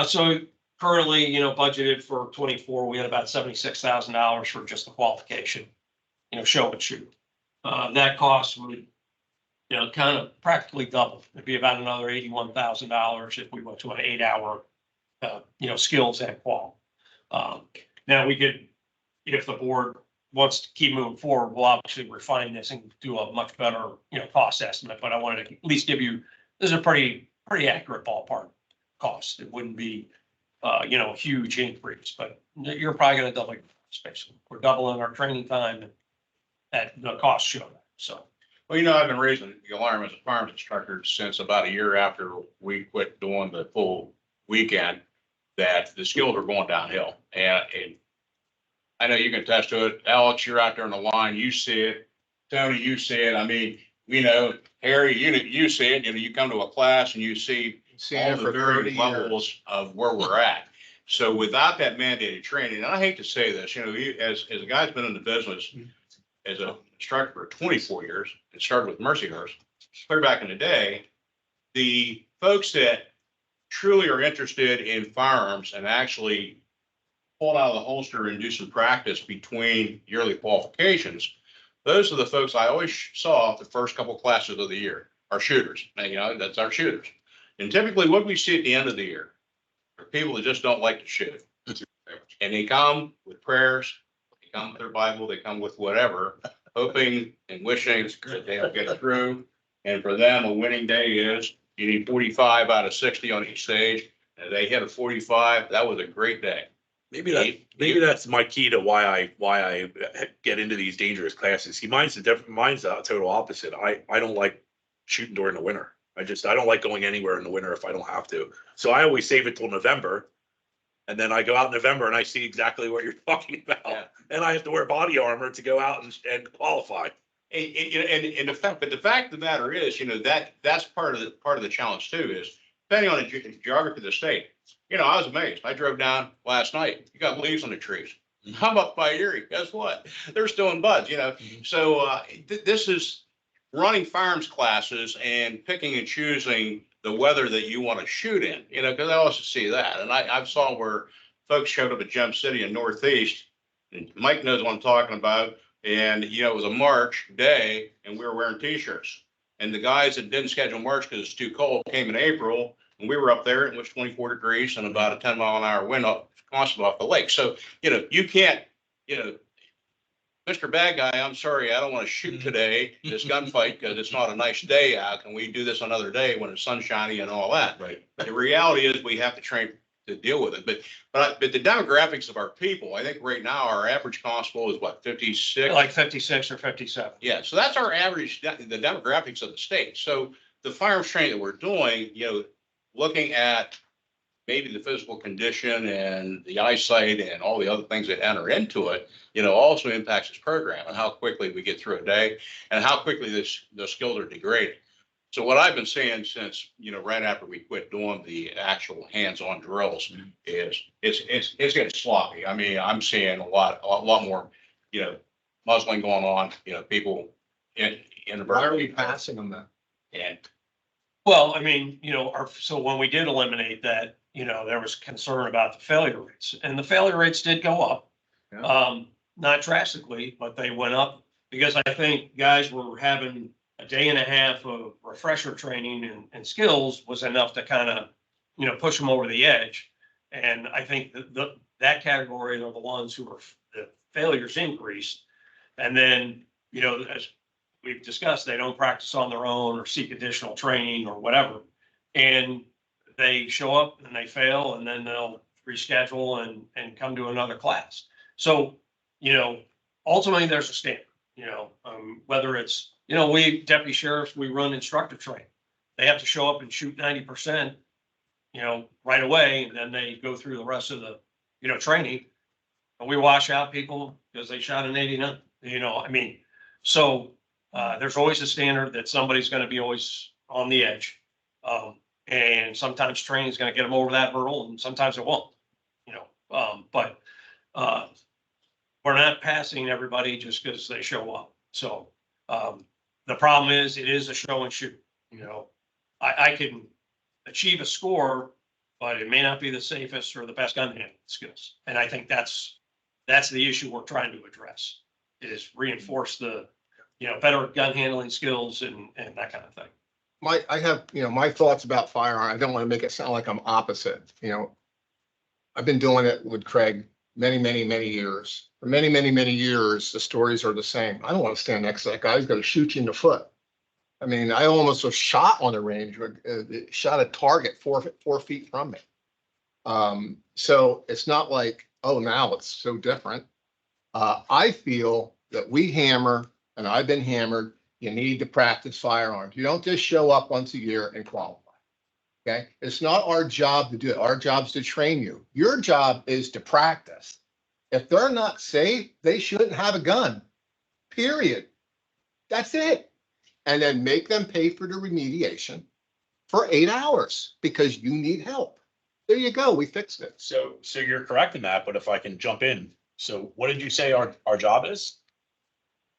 So currently, budgeted for 24, we had about $76,000 for just the qualification, show and shoot. That cost would, kind of practically double. It'd be about another $81,000 if we went to an 8-hour, skills and qual. Now we could, if the board wants to keep moving forward, we'll obviously refine this and do a much better, cost estimate, but I wanted to at least give you, this is a pretty accurate ballpark cost. It wouldn't be, a huge increase, but you're probably gonna double your space. We're doubling our training time at the cost show. So, Well, I've been raising the alarm as a firearms instructor since about a year after we quit doing the full weekend, that the skills are going downhill. And I know you can attest to it. Alex, you're out there on the line, you see it. Tony, you see it. I mean, Harry, you see it. You come to a class and you see all the various levels of where we're at. So without that mandated training, and I hate to say this, as a guy's been in the business as an instructor for 24 years, it started with Mercyhurst, clear back in the day, the folks that truly are interested in firearms and actually pull out of the holster and do some practice between yearly qualifications, those are the folks I always saw the first couple classes of the year, our shooters. And, that's our shooters. And typically what we see at the end of the year are people that just don't like to shoot. And they come with prayers, they come with their Bible, they come with whatever, hoping and wishing that they'll get through. And for them, a winning day is you need 45 out of 60 on each stage. And they hit a 45, that was a great day. Maybe that's my key to why I get into these dangerous classes. Mine's the total opposite. I don't like shooting during the winter. I don't like going anywhere in the winter if I don't have to. So I always save it till November. And then I go out in November and I see exactly what you're talking about. Yeah. And I have to wear body armor to go out and qualify. And the fact of the matter is, that's part of the challenge too, is depending on the geography of the state. I was amazed. I drove down last night. You got leaves on the trees. I'm up by Erie. Guess what? They're still in buds, So this is running firearms classes and picking and choosing the weather that you want to shoot in, because I also see that. And I saw where folks showed up at Gem City in Northeast, and Mike knows what I'm talking about. And, it was a March day and we were wearing t-shirts. And the guys that didn't schedule March because it's too cold came in April. And we were up there, it was 24 degrees and about a 10-mile-an-hour wind constantly off the lake. So, you can't, Mr. Bad Guy, I'm sorry, I don't want to shoot today, this gunfight, because it's not a nice day out. Can we do this another day when it's sunshiny and all that? Right. But the reality is we have to train to deal with it. But the demographics of our people, I think right now our average constable is what, 56? Like 56 or 57. Yeah, so that's our average, the demographics of the state. So the firearms training that we're doing, looking at maybe the physical condition and the eyesight and all the other things that enter into it, also impacts this program and how quickly we get through a day and how quickly the skills are degraded. So what I've been saying since, right after we quit doing the actual hands-on drills is it's getting sloppy. I mean, I'm seeing a lot more, muzzling going on, people in the. Why are we passing them then? And Well, I mean, so when we did eliminate that, there was concern about the failure rates, and the failure rates did go up. Yeah. Not drastically, but they went up because I think guys were having a day and a half of refresher training and skills was enough to kind of, push them over the edge. And I think that category are the ones who were the failures increased. And then, as we've discussed, they don't practice on their own or seek additional training or whatever. And they show up and they fail, and then they'll reschedule and come to another class. So, ultimately there's a standard, whether it's, we deputy sheriffs, we run instructor training. They have to show up and shoot 90%, right away, and then they go through the rest of the, training. And we wash out people because they shot an 89, I mean, so, there's always a standard that somebody's gonna be always on the edge. And sometimes training is gonna get them over that hurdle and sometimes it won't, but, we're not passing everybody just because they show up. So, the problem is, it is a show and shoot, I can achieve a score, but it may not be the safest or the best gun handling skills. And I think that's the issue we're trying to address, is reinforce the, better gun handling skills and that kind of thing. I have, my thoughts about firearm. I don't want to make it sound like I'm opposite, I've been doing it with Craig many, many, many years. For many, many, many years, the stories are the same. I don't want to stand next to that guy. He's going to shoot you in the foot. I mean, I almost was shot on the range, shot a target 4 feet from me. So it's not like, oh, now it's so different. I feel that we hammer, and I've been hammered, you need to practice firearms. You don't just show up once a year and qualify. Okay, it's not our job to do it. Our job is to train you. Your job is to practice. If they're not safe, they shouldn't have a gun, period. That's it. And then make them pay for the remediation for 8 hours because you need help. There you go. We fixed it. So you're correct in that, but if I can jump in. So what did you say our job is?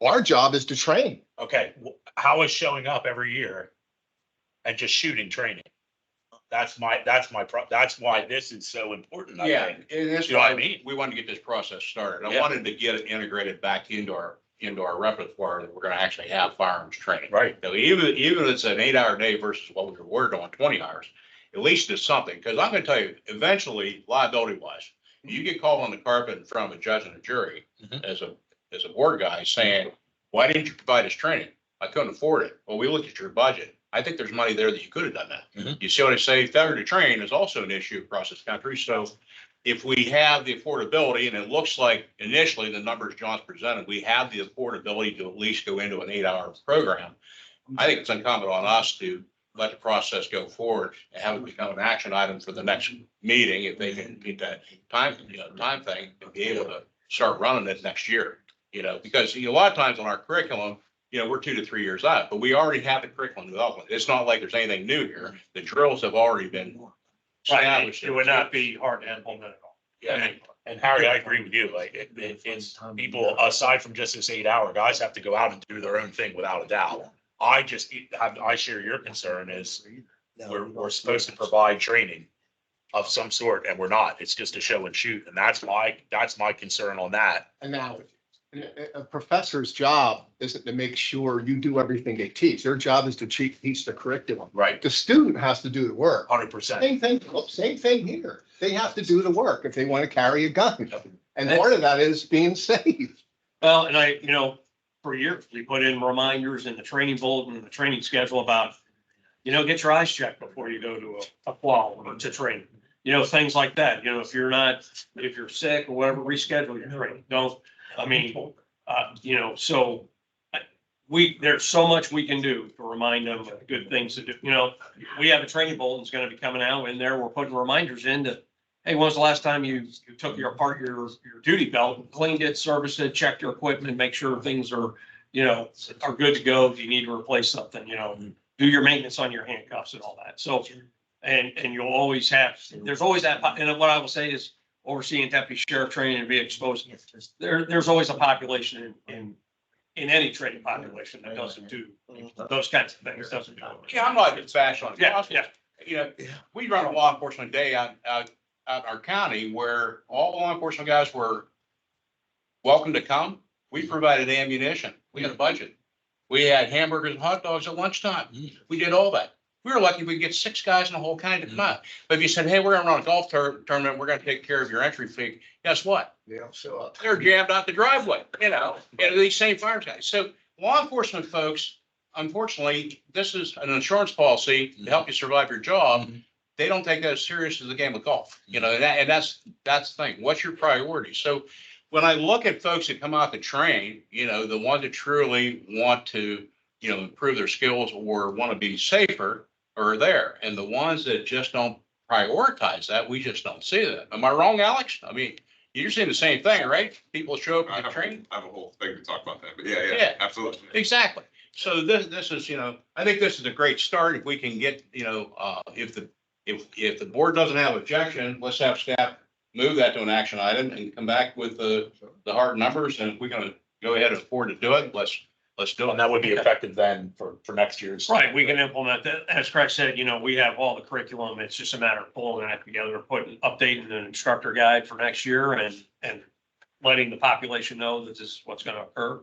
Our job is to train. Okay, how is showing up every year and just shooting training? That's why this is so important. I Yeah, think. and that's You know what I why mean? we wanted to get this process started. I Yeah. wanted to get it integrated back into our repertoire that we're gonna actually have firearms training. Right. So even if it's an 8-hour day versus what we were doing 20 hours, at least it's something. Because I'm gonna tell you, eventually, liability wise, you get called on the carpet in front of a judge and a jury Mhm. as a board guy saying, why didn't you provide us training? I couldn't afford it. Well, we looked at your budget. I think there's money there that you could have done that. Mhm. You see what I say? Failure to train is also an issue across this country. So if we have the affordability, and it looks like initially the numbers John's presented, we have the affordability to at least go into an 8-hour program. I think it's incumbent on us to let the process go forward and have it become an action item for the next meeting, if they can meet that time thing, and be able to start running it next year. Because a lot of times on our curriculum, we're 2 to 3 years out, but we already have the curriculum development. It's not like there's anything new here. The drills have already been Right, established. it would not be hard to implement at all. Yeah, and Harry, I agree with you. Like, it's people, aside from just this 8-hour, guys have to go out and do their own thing without a doubt. I share your concern is we're supposed to provide training of some sort and we're not. It's just a show and shoot. And that's my concern on that. Analogy. A professor's job isn't to make sure you do everything they teach. Their job is to teach the curriculum. Right. The student has to do the work. 100%. Same thing here. They have to do the work if they want to carry a gun. And part of that is being safe. Well, and for years, we put in reminders in the training bulletin, and the training schedule about, get your eyes checked before you go to a qual or to training. Things like that. If you're sick or whatever, reschedule your training. So there's so much we can do to remind them of good things to do. We have a training bulletin that's going to be coming out in there. We're putting reminders in to, hey, when was the last time you took apart your duty belt and cleaned it, serviced it, checked your equipment, make sure things are, are good to go. If you need to replace something, do your maintenance on your handcuffs and all that. So, and you'll always there's always that. And what I will say is, overseeing deputy sheriff training and be exposed, there's always a population in any training population that doesn't do those kinds of things, doesn't do it. Yeah, I'm not just bashing on Yeah, hospitals. We run a law enforcement day out in our county where all the law enforcement guys were welcome to come. We provided ammunition. We had a budget. We had hamburgers and hot dogs at lunchtime. We did all that. We were lucky if we could get 6 guys in the whole county to come out. But if you said, hey, we're gonna run a golf tournament, we're gonna take care of your entry fee, guess what? They don't show up. They're jammed out the driveway, and these same fire guys. So law enforcement folks, unfortunately, this is an insurance policy to help you survive your job. They don't take that as serious as a game of golf, and that's the thing. What's your priority? So when I look at folks that come out to train, the ones that truly want to, improve their skills or want to be safer are there. And the ones that just don't prioritize that. We just don't see that. Am I wrong, Alex? I mean, you're seeing the same thing, right? People show up I to have, train. I have a whole thing to talk about that, but yeah, Yeah. absolutely. Exactly. So this is, I think this is a great start. If we can get, if the board doesn't have objection, let's have staff move that to an action item and come back with the hard numbers. And if we're gonna go ahead and afford to do it, let's do And it. that would be effective then for next year's. Right, we can implement that. As Craig said, we have all the curriculum. It's just a matter of pulling that together, updating an instructor guide for next year and letting the population know that this is what's gonna occur.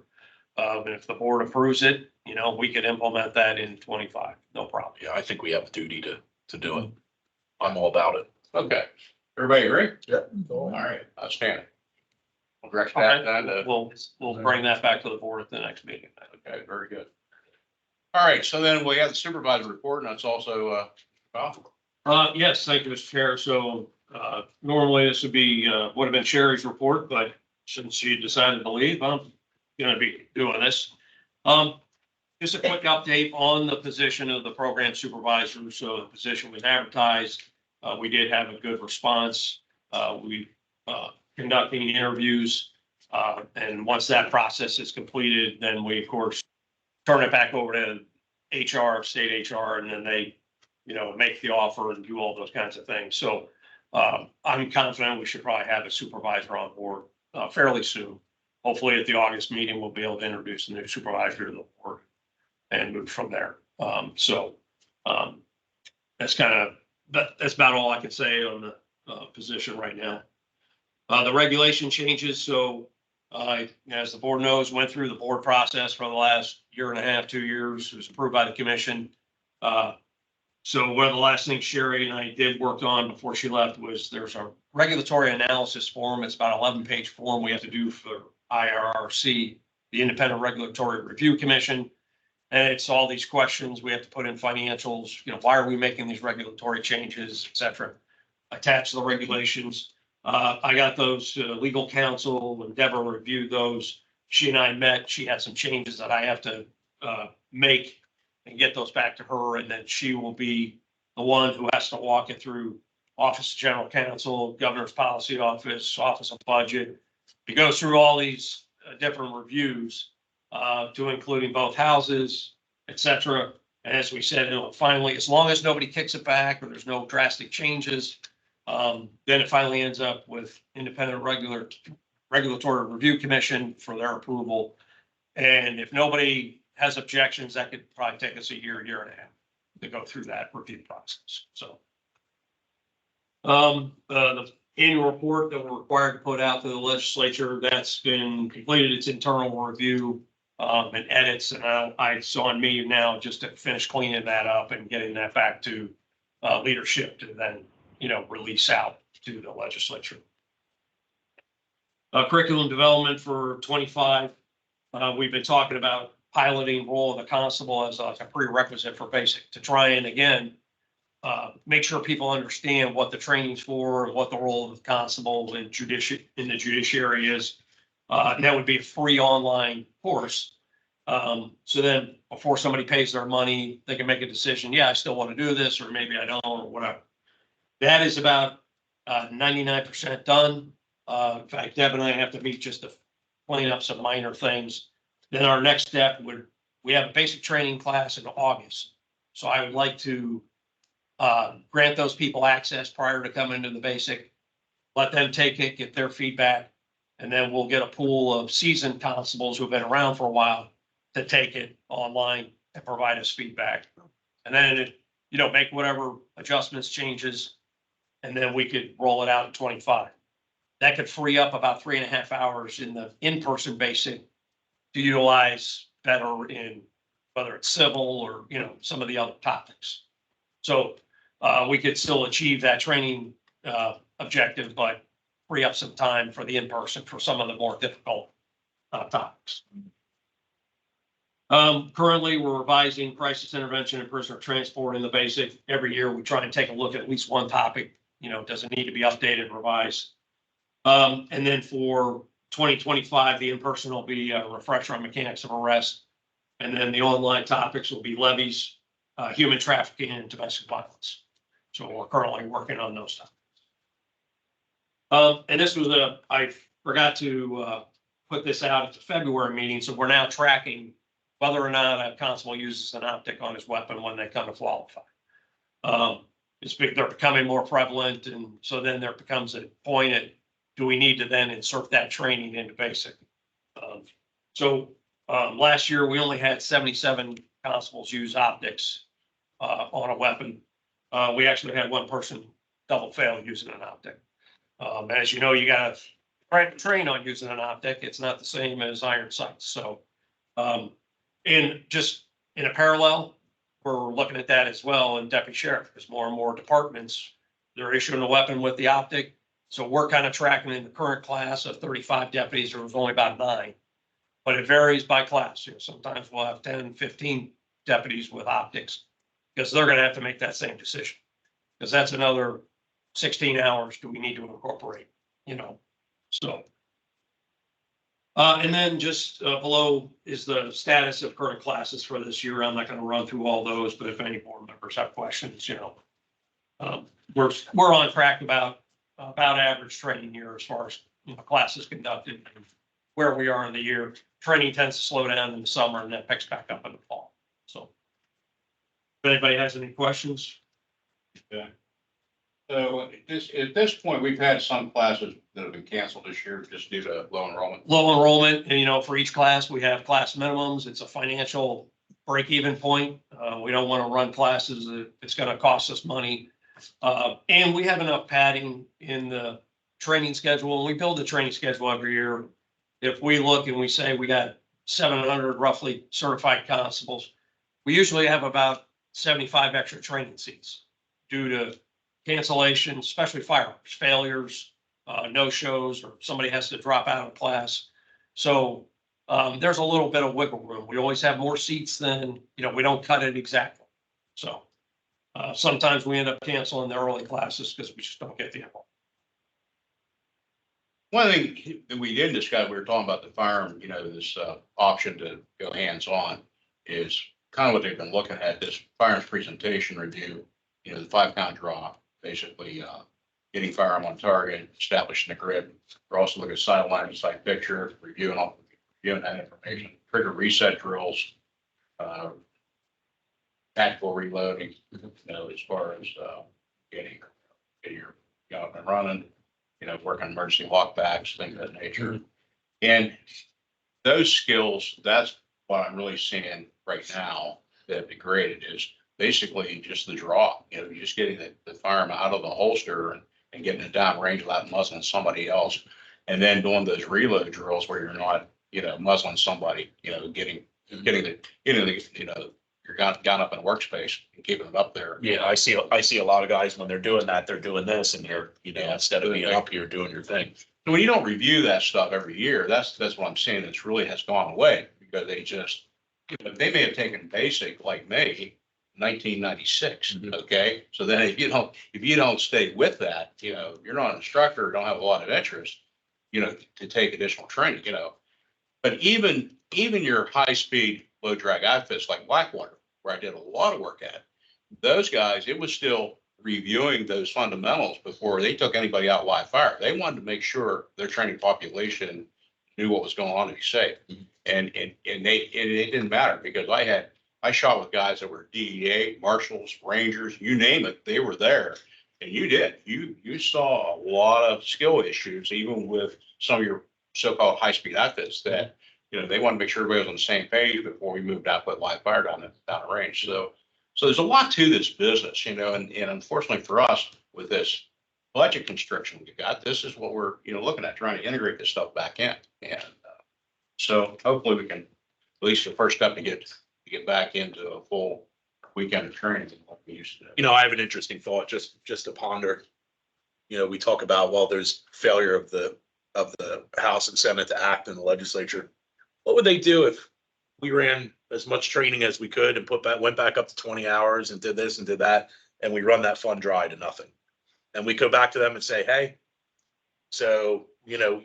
And if the board approves it, we could implement that in 25, no problem. Yeah, I think we have a duty to do it. I'm all about it. Okay. Everybody agree? Yeah. All right, outstanding. We'll direct that then to. We'll bring that back to the board at the next meeting. Okay, very good. All right, so then we have the supervisor report, and that's also, Yes, thank you, Mr. Chair. So, normally this would have been Sherry's report, but since she decided to leave, I'm gonna be doing this. Just a quick update on the position of the program supervisor. So the position was advertised. We did have a good response. We conducting interviews. And once that process is completed, then we, of course, turn it back over to HR, state HR, and then they, make the offer and do all those kinds of things. So I'm confident we should probably have a supervisor on board fairly soon. Hopefully at the August meeting, we'll be able to introduce the new supervisor to the board and move from there. That's that's about all I can say on the position right now. The regulation changes. So as the board knows, went through the board process for the last year and a half, 2 years. It was approved by the commission. So one of the last things Sherry and I did work on before she left was there's a regulatory analysis form. It's about 11-page form we have to do for IRRC, the Independent Regulatory Review Commission. And it's all these questions. We have to put in financials, why are we making these regulatory changes, et cetera, attach the regulations. I got those legal counsel when Deborah reviewed those. She and I met. She had some changes that I have to make and get those back to her. And then she will be the one who has to walk it through Office of General Counsel, Governor's Policy Office, Office of Budget. It goes through all these different reviews to including both houses, et cetera. And as we said, finally, as long as nobody kicks it back or there's no drastic changes, then it finally ends up with Independent Regulatory Review Commission for their approval. And if nobody has objections, that could probably take us a year and a half to go through that review process. So the annual report that we're required to put out to the legislature, that's been completed its internal review and edits. And it's on me now just to finish cleaning that up and getting that back to leadership to then, release out to the legislature. Curriculum development for 25. We've been talking about piloting role of the constable as a prerequisite for basic to try and again, make sure people understand what the training's for and what the role of the constable in the judiciary is. And that would be a free online course. So then before somebody pays their money, they can make a decision. Yeah, I still want to do this, or maybe I don't, or whatever. That is about 99% done. In fact, Deb and I have to meet just to clean up some minor things. Then our next step we have a basic training class in August. So I would like to grant those people access prior to coming into the basic, let them take it, get their feedback, and then we'll get a pool of seasoned constables who've been around for a while to take it online and provide us feedback. And then, make whatever adjustments, changes, and then we could roll it out in 25. That could free up about 3.5 hours in the in-person basic to utilize better in whether it's civil or, some of the other topics. So we could still achieve that training objective, but free up some time for the in-person for some of the more difficult topics. Currently, we're revising crisis intervention and prisoner transport in the basic. Every year, we try and take a look at least one topic, does it need to be updated, revised? And then for 2025, the in-person will be a refresher on mechanics of arrest. And then the online topics will be levies, human trafficking, and domestic violence. So we're currently working on those stuff. And this was I forgot to, put this out at the February meeting, so we're now tracking whether or not a constable uses an optic on his weapon when they come to qualify. They're becoming more prevalent, and so then there becomes a point at, do we need to then insert that training into basic? Last year, we only had 77 constables use optics on a weapon. We actually had one person double fail using an optic. As you know, you gotta train on using an optic. It's not the same as iron sights. So, and just in a parallel, we're looking at that as well in deputy sheriff, because more and more departments, they're issuing a weapon with the optic. So we're kind of tracking in the current class of 35 deputies, there was only about 9. But it varies by class. You know, sometimes we'll have 10, 15 deputies with optics, because they're gonna have to make that same decision. Because that's another 16 hours do we need to incorporate, you know, so. And then just below is the status of current classes for this year. I'm not gonna run through all those, but if any board members have questions, you know. We're on track about average training year as far as, you know, classes conducted and where we are in the year. Training tends to slow down in the summer and then picks back up in the fall, so. If anybody has any questions? Okay. So at this point, we've had some classes that have been canceled this year just due to low enrollment. Low enrollment, and you know, for each class, we have class minimums. It's a financial break-even point. We don't want to run classes that it's going to cost us money. And we have enough padding in the training schedule. We build the training schedule every year. If we look and we say we got 700 roughly certified constables, we usually have about 75 extra training seats due to cancellation, especially firearms, failures, no-shows, or somebody has to drop out of class. So there's a little bit of wiggle room. We always have more seats than, you know, we don't cut it exactly. So sometimes we end up canceling the early classes because we just don't get the info. One thing that we didn't discuss, we were talking about the firearm, you know, this option to go hands-on is kind of what they've been looking at, this firearms presentation review, you know, the 5-count draw, basically getting firearm on target, establishing the grip. We're also looking at sight line, sight picture, reviewing that information, trigger reset drills, tactical reloading, you know, as far as getting your gun up and running, you know, working on emergency lockbacks, things of that nature. And those skills, that's what I'm really seeing right now that have been graded is basically just the draw, you know, just getting the firearm out of the holster and getting it down range without muzzling somebody else. And then doing those reload drills where you're not, you know, muzzling somebody, you know, getting the, you know, your gun up in a workspace and keeping it up there. Yeah, I see a lot of guys when they're doing that, they're doing this and you're, you know, instead of being up here doing your thing. So when you don't review that stuff every year, that's what I'm saying. It's really has gone away because they just, you know, they may have taken basic like me, 1996. Okay. So then if you don't stay with that, you know, you're not an instructor, don't have a lot of interest, you know, to take additional training, you know, but even your high speed, low drag outfits like Blackwater, where I did a lot of work at, those guys, it was still reviewing those fundamentals before they took anybody out live fire. They wanted to make sure their training population knew what was going on to be safe. And it didn't matter because I shot with guys that were DEA, marshals, rangers, you name it, they were there. And you saw a lot of skill issues, even with some of your so-called high-speed outfits that, you know, they want to make sure everybody was on the same page before we moved out, put live fire down the range. So there's a lot to this business, you know, and unfortunately for us with this budget constriction we got, this is what we're, you know, looking at, trying to integrate this stuff back in. And so hopefully we can, at least the first step to get back into a full weekend of training like we used to. You know, I have an interesting thought just to ponder. You know, we talk about, well, there's failure of the House and Senate to act in the legislature. What would they do if we ran as much training as we could and went back up to 20 hours and did this and did that, and we run that fund dry to nothing? And we go back to them and say, hey, so, you know,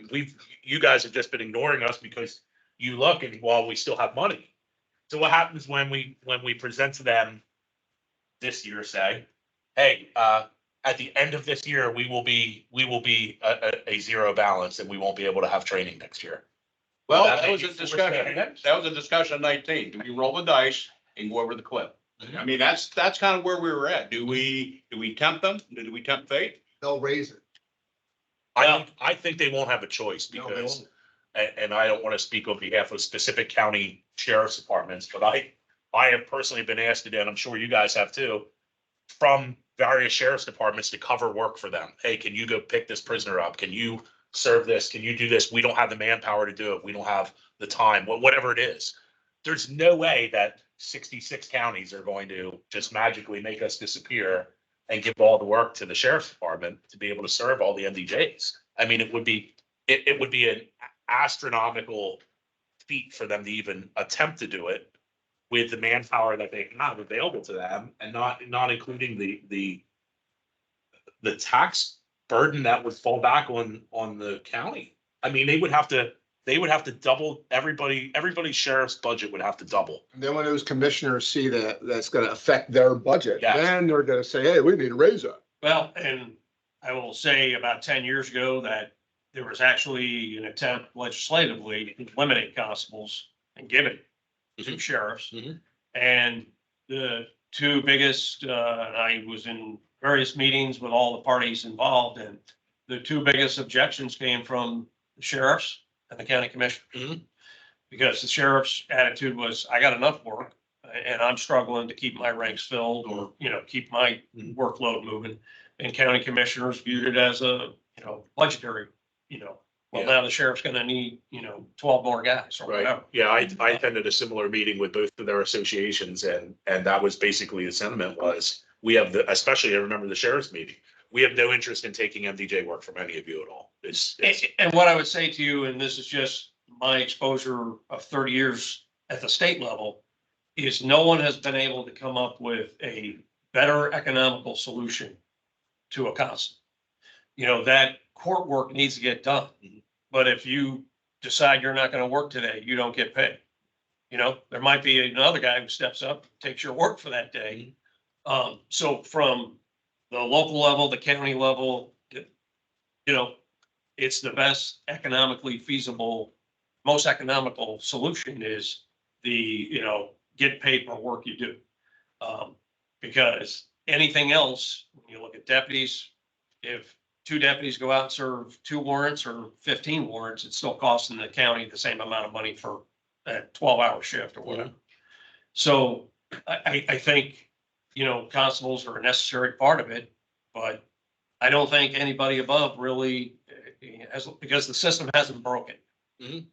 you guys have just been ignoring us because you look and while we still have money. So what happens when we present to them this year, say, hey, at the end of this year, we will be a zero balance and we won't be able to have training next year. Well, That that was made a you force discussion, that. that was a discussion in 19. Do we roll the dice and go over the cliff? I mean, that's kind of where we were at. Do we tempt them? Do we tempt fate? They'll raise it. I think they won't have a choice No, they because, won't. and I don't want to speak on behalf of specific county sheriff's departments, but I have personally been asked to, and I'm sure you guys have too, from various sheriff's departments to cover work for them. Hey, can you go pick this prisoner up? Can you serve this? Can you do this? We don't have the manpower to do it. We don't have the time, whatever it is. There's no way that 66 counties are going to just magically make us disappear and give all the work to the sheriff's department to be able to serve all the MDJs. I mean, it would be an astronomical feat for them to even attempt to do it with the manpower that they have available to them, and not including the tax burden that would fall back on the county. I mean, they would have to double everybody's sheriff's budget would have to double. And then when those commissioners see that that's gonna affect their budget, Yes. then they're gonna say, hey, we need to raise that. Well, and I will say about 10 years ago that there was actually an attempt legislatively to eliminate constables and give it to sheriffs. Mhm. And the two biggest, and I was in various meetings with all the parties involved, and the two biggest objections came from the sheriffs and the county commission. Mhm. Because the sheriff's attitude was, I got enough work and I'm struggling to keep my ranks filled or, keep my workload moving. And county commissioners viewed it as a, budgetary, well, Yeah. now the sheriff's gonna need, 12 more guys or Right. whatever. Yeah, I attended a similar meeting with both of their associations, and that was basically the sentiment was, we have especially I remember the sheriff's meeting. We have no interest in taking MDJ work from any of you at all. It's And what I would say to you, and this is just my exposure of 30 years at the state level, is no one has been able to come up with a better economical solution to a concept. That court work needs to get done. But if you decide you're not gonna work today, you don't get paid. There might be another guy who steps up, takes your work for that day. So from the local level, the county level, it's the best economically feasible, most economical solution is the, get paid for work you do. Because anything else, when you look at deputies, if two deputies go out and serve 2 warrants or 15 warrants, it's still costing the county the same amount of money for that 12-hour shift or whatever. So I think, constables are a necessary part of it, but I don't think anybody above really has, because the system hasn't broken. Mhm.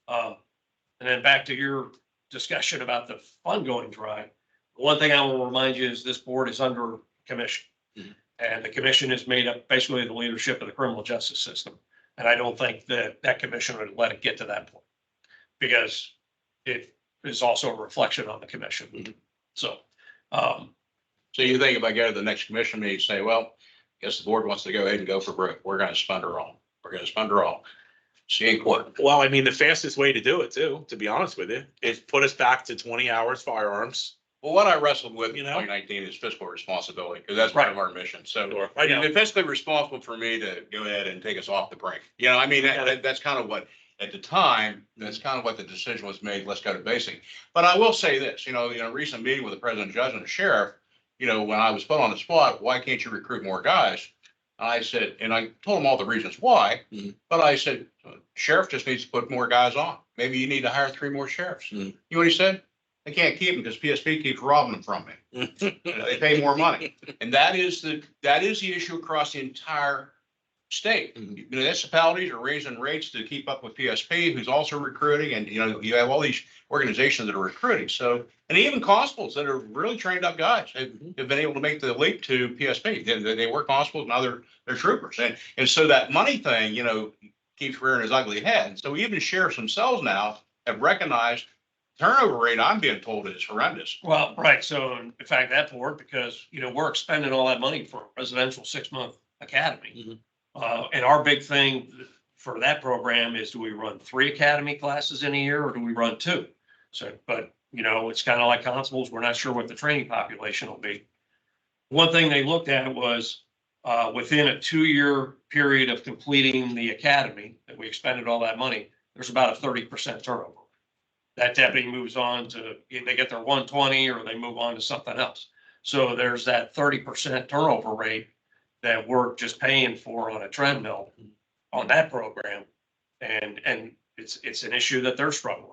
And then back to your discussion about the fund going dry. One thing I will remind you is this board is under commission. Mhm. And the commission is made up basically of the leadership of the criminal justice system. And I don't think that commission would let it get to that point. Because it is also a reflection on the commission. So, So you think if I go to the next commission meeting, say, well, guess the board wants to go ahead and go for broke. We're gonna spend her all. We're gonna spend her all. She ain't court. Well, I mean, the fastest way to do it too, to be honest with you, is put us back to 20 hours firearms. Well, what I wrestled with in You know? 2019 is fiscal responsibility, because that's part of our mission. So Sure. I mean, it's fiscally responsible for me to go ahead and take us off the brink. I mean, that's kind of what, at the time, that's kind of what the decision was made. Let's go to basic. But I will say this, in a recent meeting with the president judge and the sheriff, when I was put on the spot, why can't you recruit more guys? I said, and I told him all the reasons why, but I said, sheriff just needs to put more guys on. Maybe you need to hire 3 more sheriffs. You know what he said? They can't keep them because PSP keeps robbing them from me. They pay more money. And that is the issue across the entire state. Municipalities are raising rates to keep up with PSP, who's also recruiting. And, you have all these organizations that are recruiting. So, and even constables that are really trained up guys have been able to make the leap to PSP. They were constables, now they're troopers. And so that money thing, keeps rearing his ugly head. So even sheriffs themselves now have recognized turnover rate, I'm being told, is horrendous. well, right. So in fact, that's board because, we're expending all that money for a residential 6-month academy. And our big thing for that program is, do we run 3 academy classes in a year or do we run 2? So, but, it's kind of like constables. We're not sure what the training population will be. one thing they looked at was, within a 2-year period of completing the academy, that we expended all that money, there's about a 30% turnover. That deputy moves on to, they get their 120 or they move on to something else. So there's that 30% turnover rate that we're just paying for on a treadmill on that program. And it's an issue that they're struggling,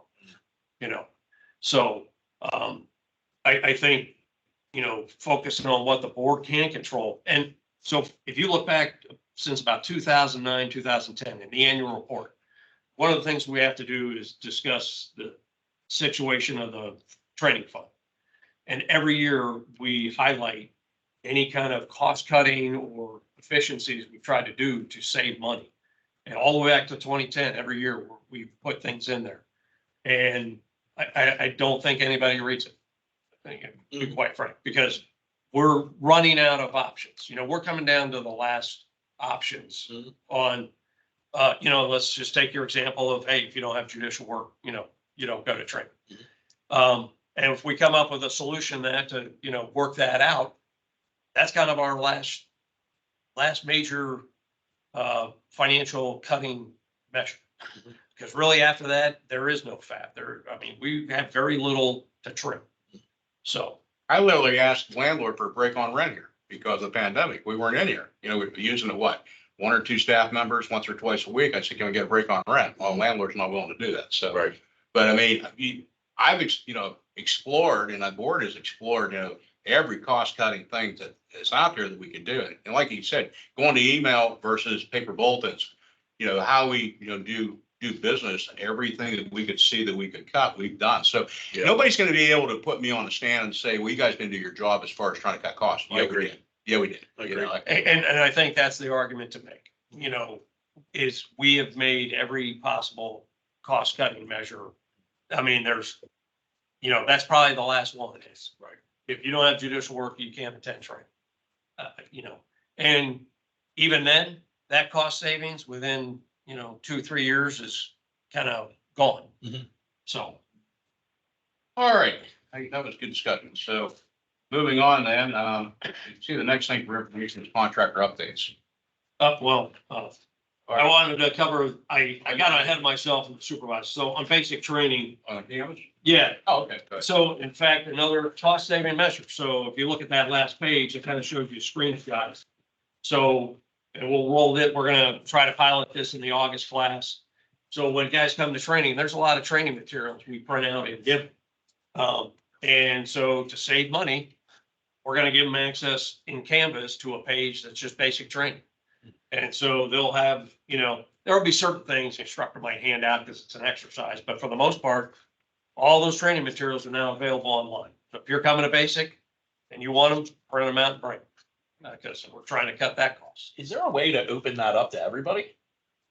you know? So, I think, you know, focusing on what the board can control. And so if you look back since about 2009, 2010, in the annual report, one of the things we have to do is discuss the situation of the training fund. And every year we highlight any kind of cost cutting or efficiencies we've tried to do to save money. And all the way back to 2010, every year we've put things in there. And I don't think anybody reads it. I think, to be quite frank, because we're running out of options. You know, we're coming down to the last options on, you know, let's just take your example of, hey, if you don't have judicial work, you know, you don't go to training. And if we come up with a solution that to, you know, work that out, that's kind of our last major financial cutting measure. Because really after that, there is no fat there. I mean, we have very little to trim. So I literally asked the landlord for a break on rent here because of the pandemic. We weren't in here. You know, we'd be using it, what, 1 or 2 staff members once or twice a week. I said, can we get a break on rent? Well, the landlord's not willing to do that. So, Right. but I mean, I've, you know, explored and the board has explored, you know, every cost cutting thing that is out there that we can do. And like you said, going to email versus paper bulletins, you know, how we, you know, do business, everything that we could see that we could cut, we've done. So nobody's going to be able to put me on the stand and say, well, you guys didn't do your job as far as trying to cut costs. I agree. Yeah, we did. I You know, and I think that's the argument to make, you know, is we have made every possible cost cutting measure. I mean, there's, you know, that's probably the last one is, Right. If you don't have judicial work, you can't attend training. You know, and even then, that cost savings within, you know, 2-3 years is kind of gone. So. all right. Hey, that was good discussion. So moving on then, see the next thing for information is contractor updates. I wanted to cover, I got ahead of myself and the supervisor. So on basic training, On campus? yeah. Oh, okay. Good. So in fact, another cost saving measure. So if you look at that last page, it kind of shows you screenshots. So, and we'll roll it. We're gonna try to pilot this in the August class. So when guys come to training, there's a lot of training materials we print out and give. And so to save money, we're gonna give them access in Canvas to a page that's just basic training. And so they'll have, you know, there'll be certain things the instructor might hand out because it's an exercise, but for the most part, all those training materials are now available online. So if you're coming to basic and you want them, print them out and bring them. Because we're trying to cut that cost. Is there a way to open that up to everybody?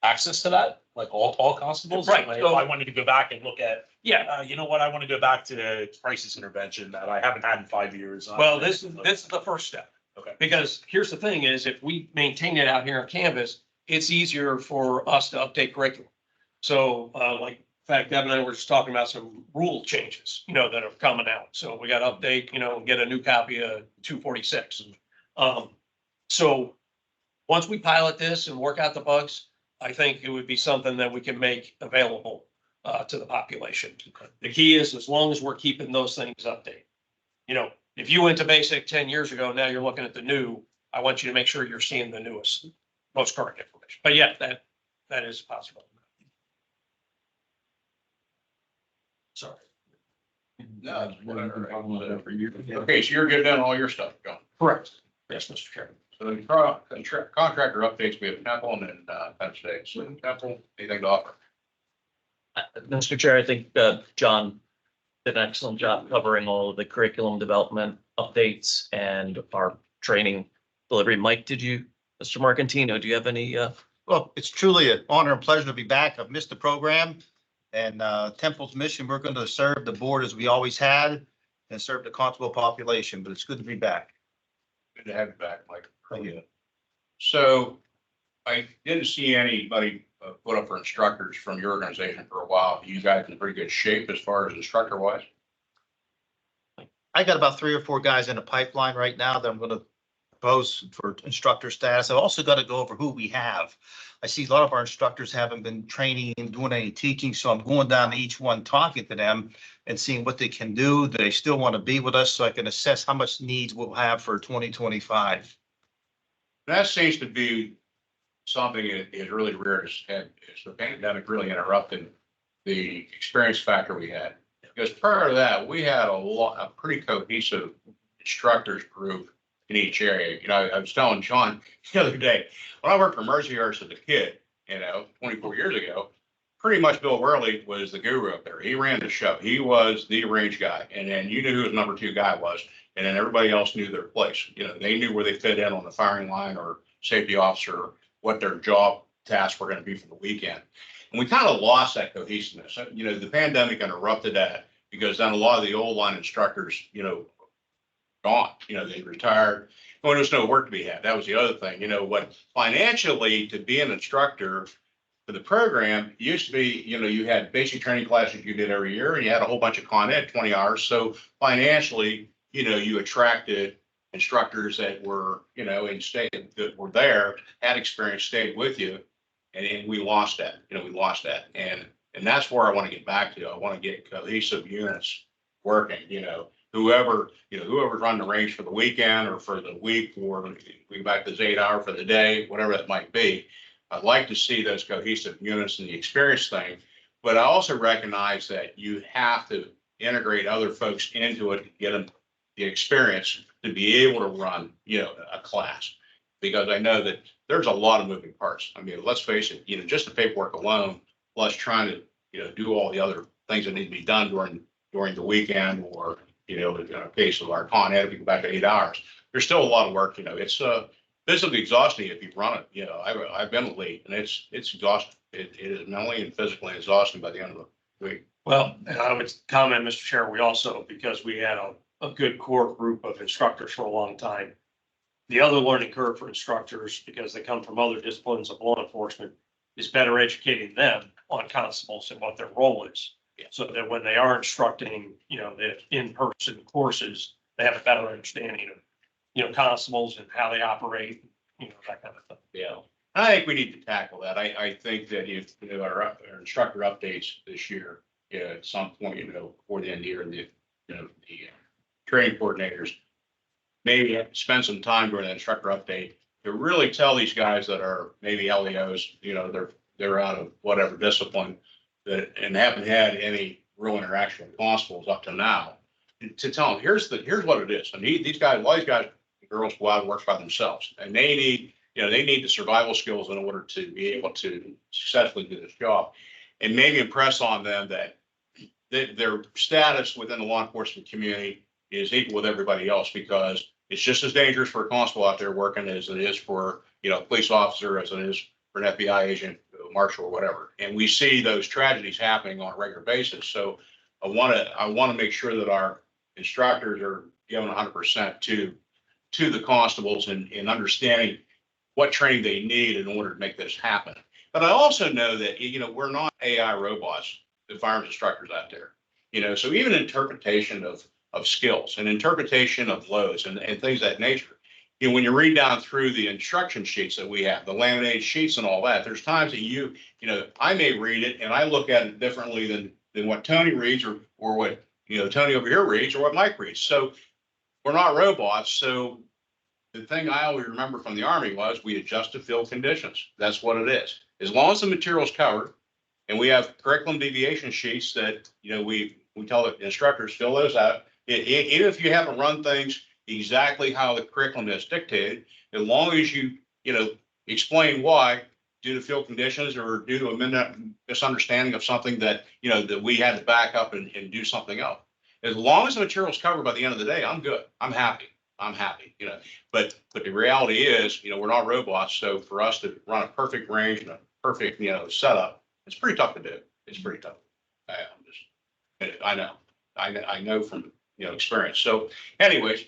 Access to that, like all constables? Right, Like, so- if I wanted to go back and look at, Yeah, you know what, I want to go back to crisis intervention that I haven't had in 5 years. well, this is the first step. Okay. Because here's the thing is if we maintain it out here on Canvas, it's easier for us to update curriculum. So like, in fact, Deb and I were just talking about some rule changes, you know, that are coming out. So we got to update, you know, and get a new copy of 246. So once we pilot this and work out the bugs, I think it would be something that we can make available to the population. The key is as long as we're keeping those things updated. You know, if you went to basic 10 years ago, now you're looking at the new, I want you to make sure you're seeing the newest, most current information. But yeah, that is possible. Sorry. No, it's whatever. Okay, so you're getting down all your stuff going. Correct. Yes, Mr. Chairman. So the contractor updates, we have Temple and Penn State. So Temple, anything to offer? Mr. Chair, I think John did an excellent job covering all of the curriculum development updates and our training delivery. Mike, Mr. Marcantino, do you have any? Well, it's truly an honor and pleasure to be back. I've missed the program. And Temple's mission, we're going to serve the board as we always had and serve the constable population, but it's good to be back. Good to have you back, Mike. Thank you. So I didn't see anybody put up for instructors from your organization for a while. You guys in pretty good shape as far as instructor wise? I got about 3 or 4 guys in a pipeline right now that I'm going to proposed for instructor status. I've also got to go over who we have. I see a lot of our instructors haven't been training and doing any teaching, so I'm going down to each one, talking to them and seeing what they can do. Do they still want to be with us, so I can assess how much needs we'll have for 2025? That seems to be something that is really rare. Is the pandemic really interrupted the experience factor we had? Because prior to that, we had a pretty cohesive instructors group in each area. You know, I was telling Sean the other day, when I worked for Mercyhurst as a kid, 24 years ago, pretty much Bill Worley was the guru up there. He ran the show. He was the range guy. And then you knew who his number 2 guy was. And then everybody else knew their place. They knew where they fit in on the firing line or safety officer, what their job tasks were going to be for the weekend. And we kind of lost that cohesiveness. The pandemic interrupted that because then a lot of the old line instructors, gone. They retired. Well, there was no work to be had. That was the other thing. What financially to be an instructor for the program used to be, you had basic training classes you did every year, and you had a whole bunch of con ed, 20 hours. So financially, you attracted instructors that were, in state that were there, had experience, stayed with you, and we lost that. We lost that, and that's where I want to get back to. I want to get cohesive units working. Whoever's running the range for the weekend or for the week, or we back to 8 hour for the day, whatever that might be. I'd like to see those cohesive units and the experience thing, but I also recognize that you have to integrate other folks into it to get them the experience to be able to run, a class. Because I know that there's a lot of moving parts. I mean, let's face it, just the paperwork alone, plus trying to, do all the other things that need to be done during the weekend, or, in a case of our con ed, if you go back to 8 hours, there's still a lot of work. It's physically exhausting if you run it. I've been late, and it's exhausting. It is mentally and physically exhausting by the end of the week. Well, and I would comment, Mr. Chair, we also, because we had a good core group of instructors for a long time, the other learning curve for instructors, because they come from other disciplines of law enforcement, is better educating them on constables and what their role is. So that when they are instructing, the in-person courses, they have a better understanding of, constables and how they operate, that kind of thing. Yeah, I think we need to tackle that. I think that if our instructor updates this year, at some point, before the end of the year, the training coordinators maybe have to spend some time during the instructor update to really tell these guys that are maybe LEOs, they're out of whatever discipline that and haven't had any real interaction with constables up to now, to tell them here's what it is. And these guys, a lot of these guys and girls go out and work by themselves, and they need the survival skills in order to be able to successfully do this job, and maybe impress on them that their status within the law enforcement community is equal with everybody else, because it's just as dangerous for a constable out there working as it is for, a police officer, as it is for an FBI agent, marshal, or whatever. And we see those tragedies happening on a regular basis. So I want to make sure that our instructors are given 100% to the constables and understanding what training they need in order to make this happen. But I also know that, we're not AI robots, the firearms instructors out there. So even interpretation of skills and interpretation of loads and things of that nature. When you read down through the instruction sheets that we have, the laminated sheets and all that, there's times that I may read it and I look at it differently than what Tony reads, or what, Tony over here reads, or what Mike reads. So we're not robots. So the thing I always remember from the Army was we adjust to field conditions. That's what it is. As long as the material's covered and we have curriculum deviation sheets that, we tell the instructors, fill those out. Even if you haven't run things exactly how the curriculum is dictated, as long as you, explain why, due to field conditions or due to a misunderstanding of something that, that we had to back up and do something else. As long as the material's covered by the end of the day, I'm good. I'm happy. But the reality is, we're not robots. So for us to run a perfect range and a perfect, setup, it's pretty tough to do. It's pretty tough. I know from, experience. So anyways,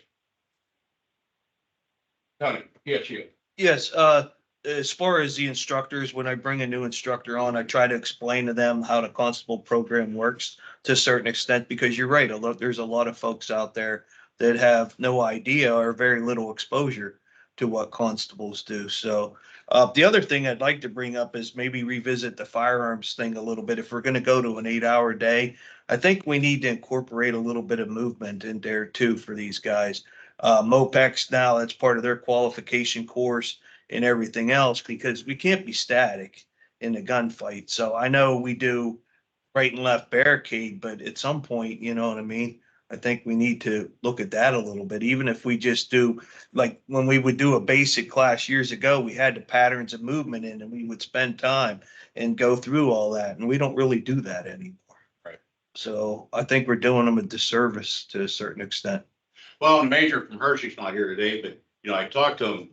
Tony, yes, you. Yes, as far as the instructors, when I bring a new instructor on, I try to explain to them how the constable program works to a certain extent, because you're right, there's a lot of folks out there that have no idea or very little exposure to what constables do. So the other thing I'd like to bring up is maybe revisit the firearms thing a little bit. If we're going to go to an 8-hour day, I think we need to incorporate a little bit of movement in there too for these guys. MOPEX now, that's part of their qualification course and everything else, because we can't be static in the gunfight. So I know we do right and left barricade, but at some point, you know what I mean? I think we need to look at that a little bit, even if we just do, like, when we would do a basic class years ago, we had the patterns of movement in, and we would spend time and go through all that, and we don't really do that anymore. Right. So I think we're doing them a disservice to a certain extent. Well, and Major from Hershey's not here today, but, I talked to him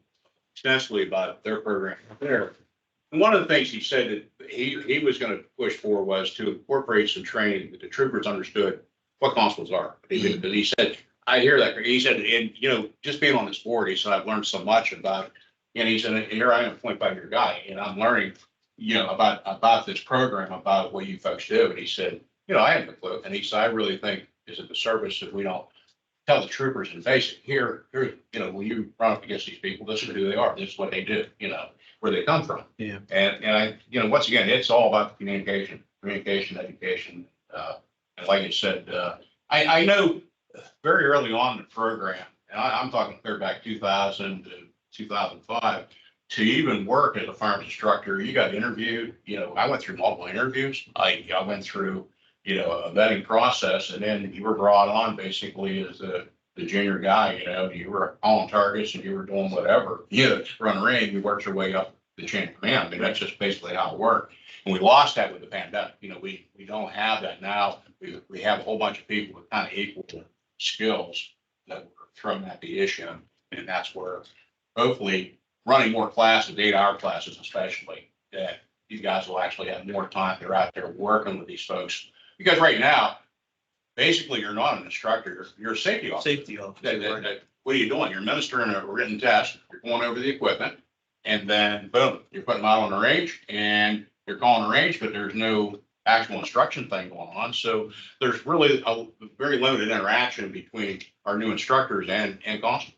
extensively about their program there. And one of the things he said that he was gonna push for was to incorporate some training that the troopers understood what constables are. He said, I hear that. He said, and, just being on this board, he said, I've learned so much about, and he said, and here I am, a 25-year guy, and I'm learning, about this program, about what you folks do. And he said, I have a clue. And he said, I really think is it the service if we don't tell the troopers in basic here, when you run up against these people, this is who they are, this is what they do, where they come from. Yeah. And I, once again, it's all about communication, education. And like I said, I know very early on in the program, and I'm talking clear back 2000 to 2005, to even work as a firearms instructor, you got interviewed. I went through multiple interviews. I went through, a vetting process, and then you were brought on basically as the junior guy. You were on targets and you were doing whatever. Run a ring, you worked your way up the chain of command. I mean, that's just basically how it worked. And we lost that with the pandemic. We don't have that now. We have a whole bunch of people with kind of equal skills that were thrown at the issue. And that's where hopefully running more classes, 8-hour classes especially, that these guys will actually have more time. They're out there working with these folks. Because right now, basically, you're not an instructor, you're a safety officer. Safety officer. What are you doing? You're administering a written test, you're going over the equipment, and then boom, you're putting them out on the range and you're calling the range, but there's no actual instruction thing going on. So there's really a very limited interaction between our new instructors and constables.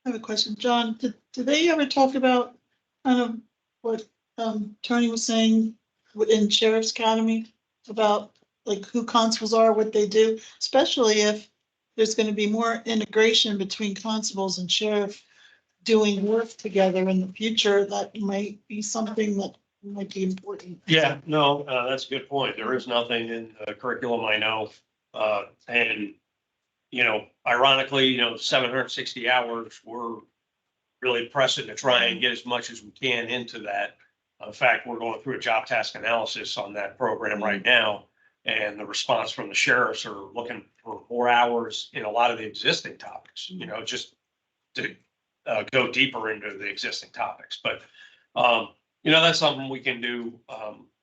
I have a question. John, did they ever talk about kind of what Tony was saying within Sheriff's Academy about like who constables are, what they do, especially if there's going to be more integration between constables and sheriff doing work together in the future? That might be something that might be important. Yeah, no, that's a good point. There is nothing in the curriculum I know. And, ironically, 760 hours, we're really pressing to try and get as much as we can into that. In fact, we're going through a job task analysis on that program right now. And the response from the sheriffs are looking for more hours in a lot of the existing topics, just to go deeper into the existing topics. But, that's something we can do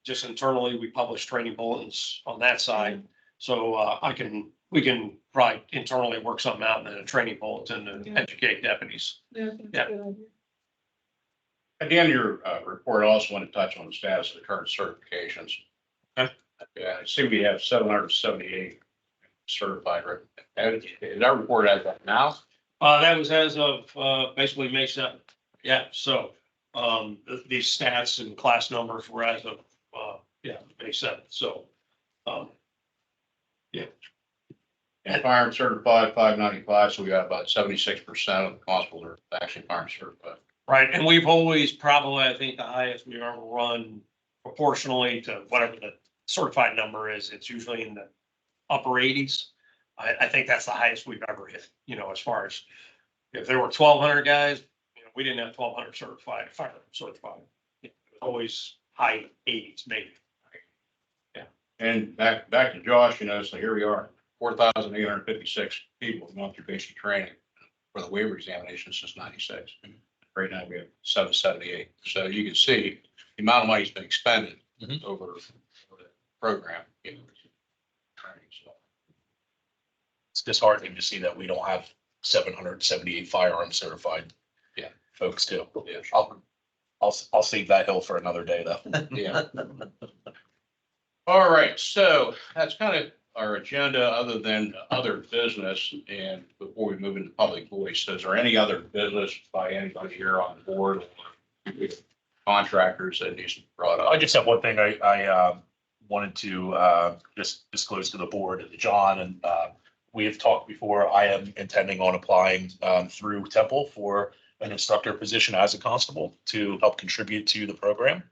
just internally. We publish training bulletins on that side. So we can probably internally work something out in a training bulletin and educate deputies. Yeah, that's Yeah. a good idea. At the end of your report, I also want to touch on the status of the current certifications. Okay. I see we have 778 certified. Is that report as of now? That was as of basically May 7th. Yeah, so these stats and class numbers were as of May 7th. So And firearm certified 595, so we got about 76% of the constables are actually firearm certified. right, and we've always probably, I think, the highest we ever run proportionally to whatever the certified number is. It's usually in the upper 80s. I think that's the highest we've ever hit. As far as if there were 1,200 guys, we didn't have 1,200 certified firearm certified. It was always high 80s maybe. And back to Josh, so here we are, 4,856 people have gone through basic training for the waiver examination since 96. Right now we have 778. So you can see the amount of money's been expended over the program. Training, so. It's disheartening to see that we don't have 778 firearms certified. Yeah. Folks too. Yeah. I'll save that hill for another day though. Yeah. All right, so that's kind of our agenda other than other business, and before we move into public voice, is there any other business by anybody here on the board or contractors that needs to be brought up? I just have one thing I wanted to just disclose to the board and to John, and we have talked before. I am intending on applying through Temple for an instructor position as a constable to help contribute to the program.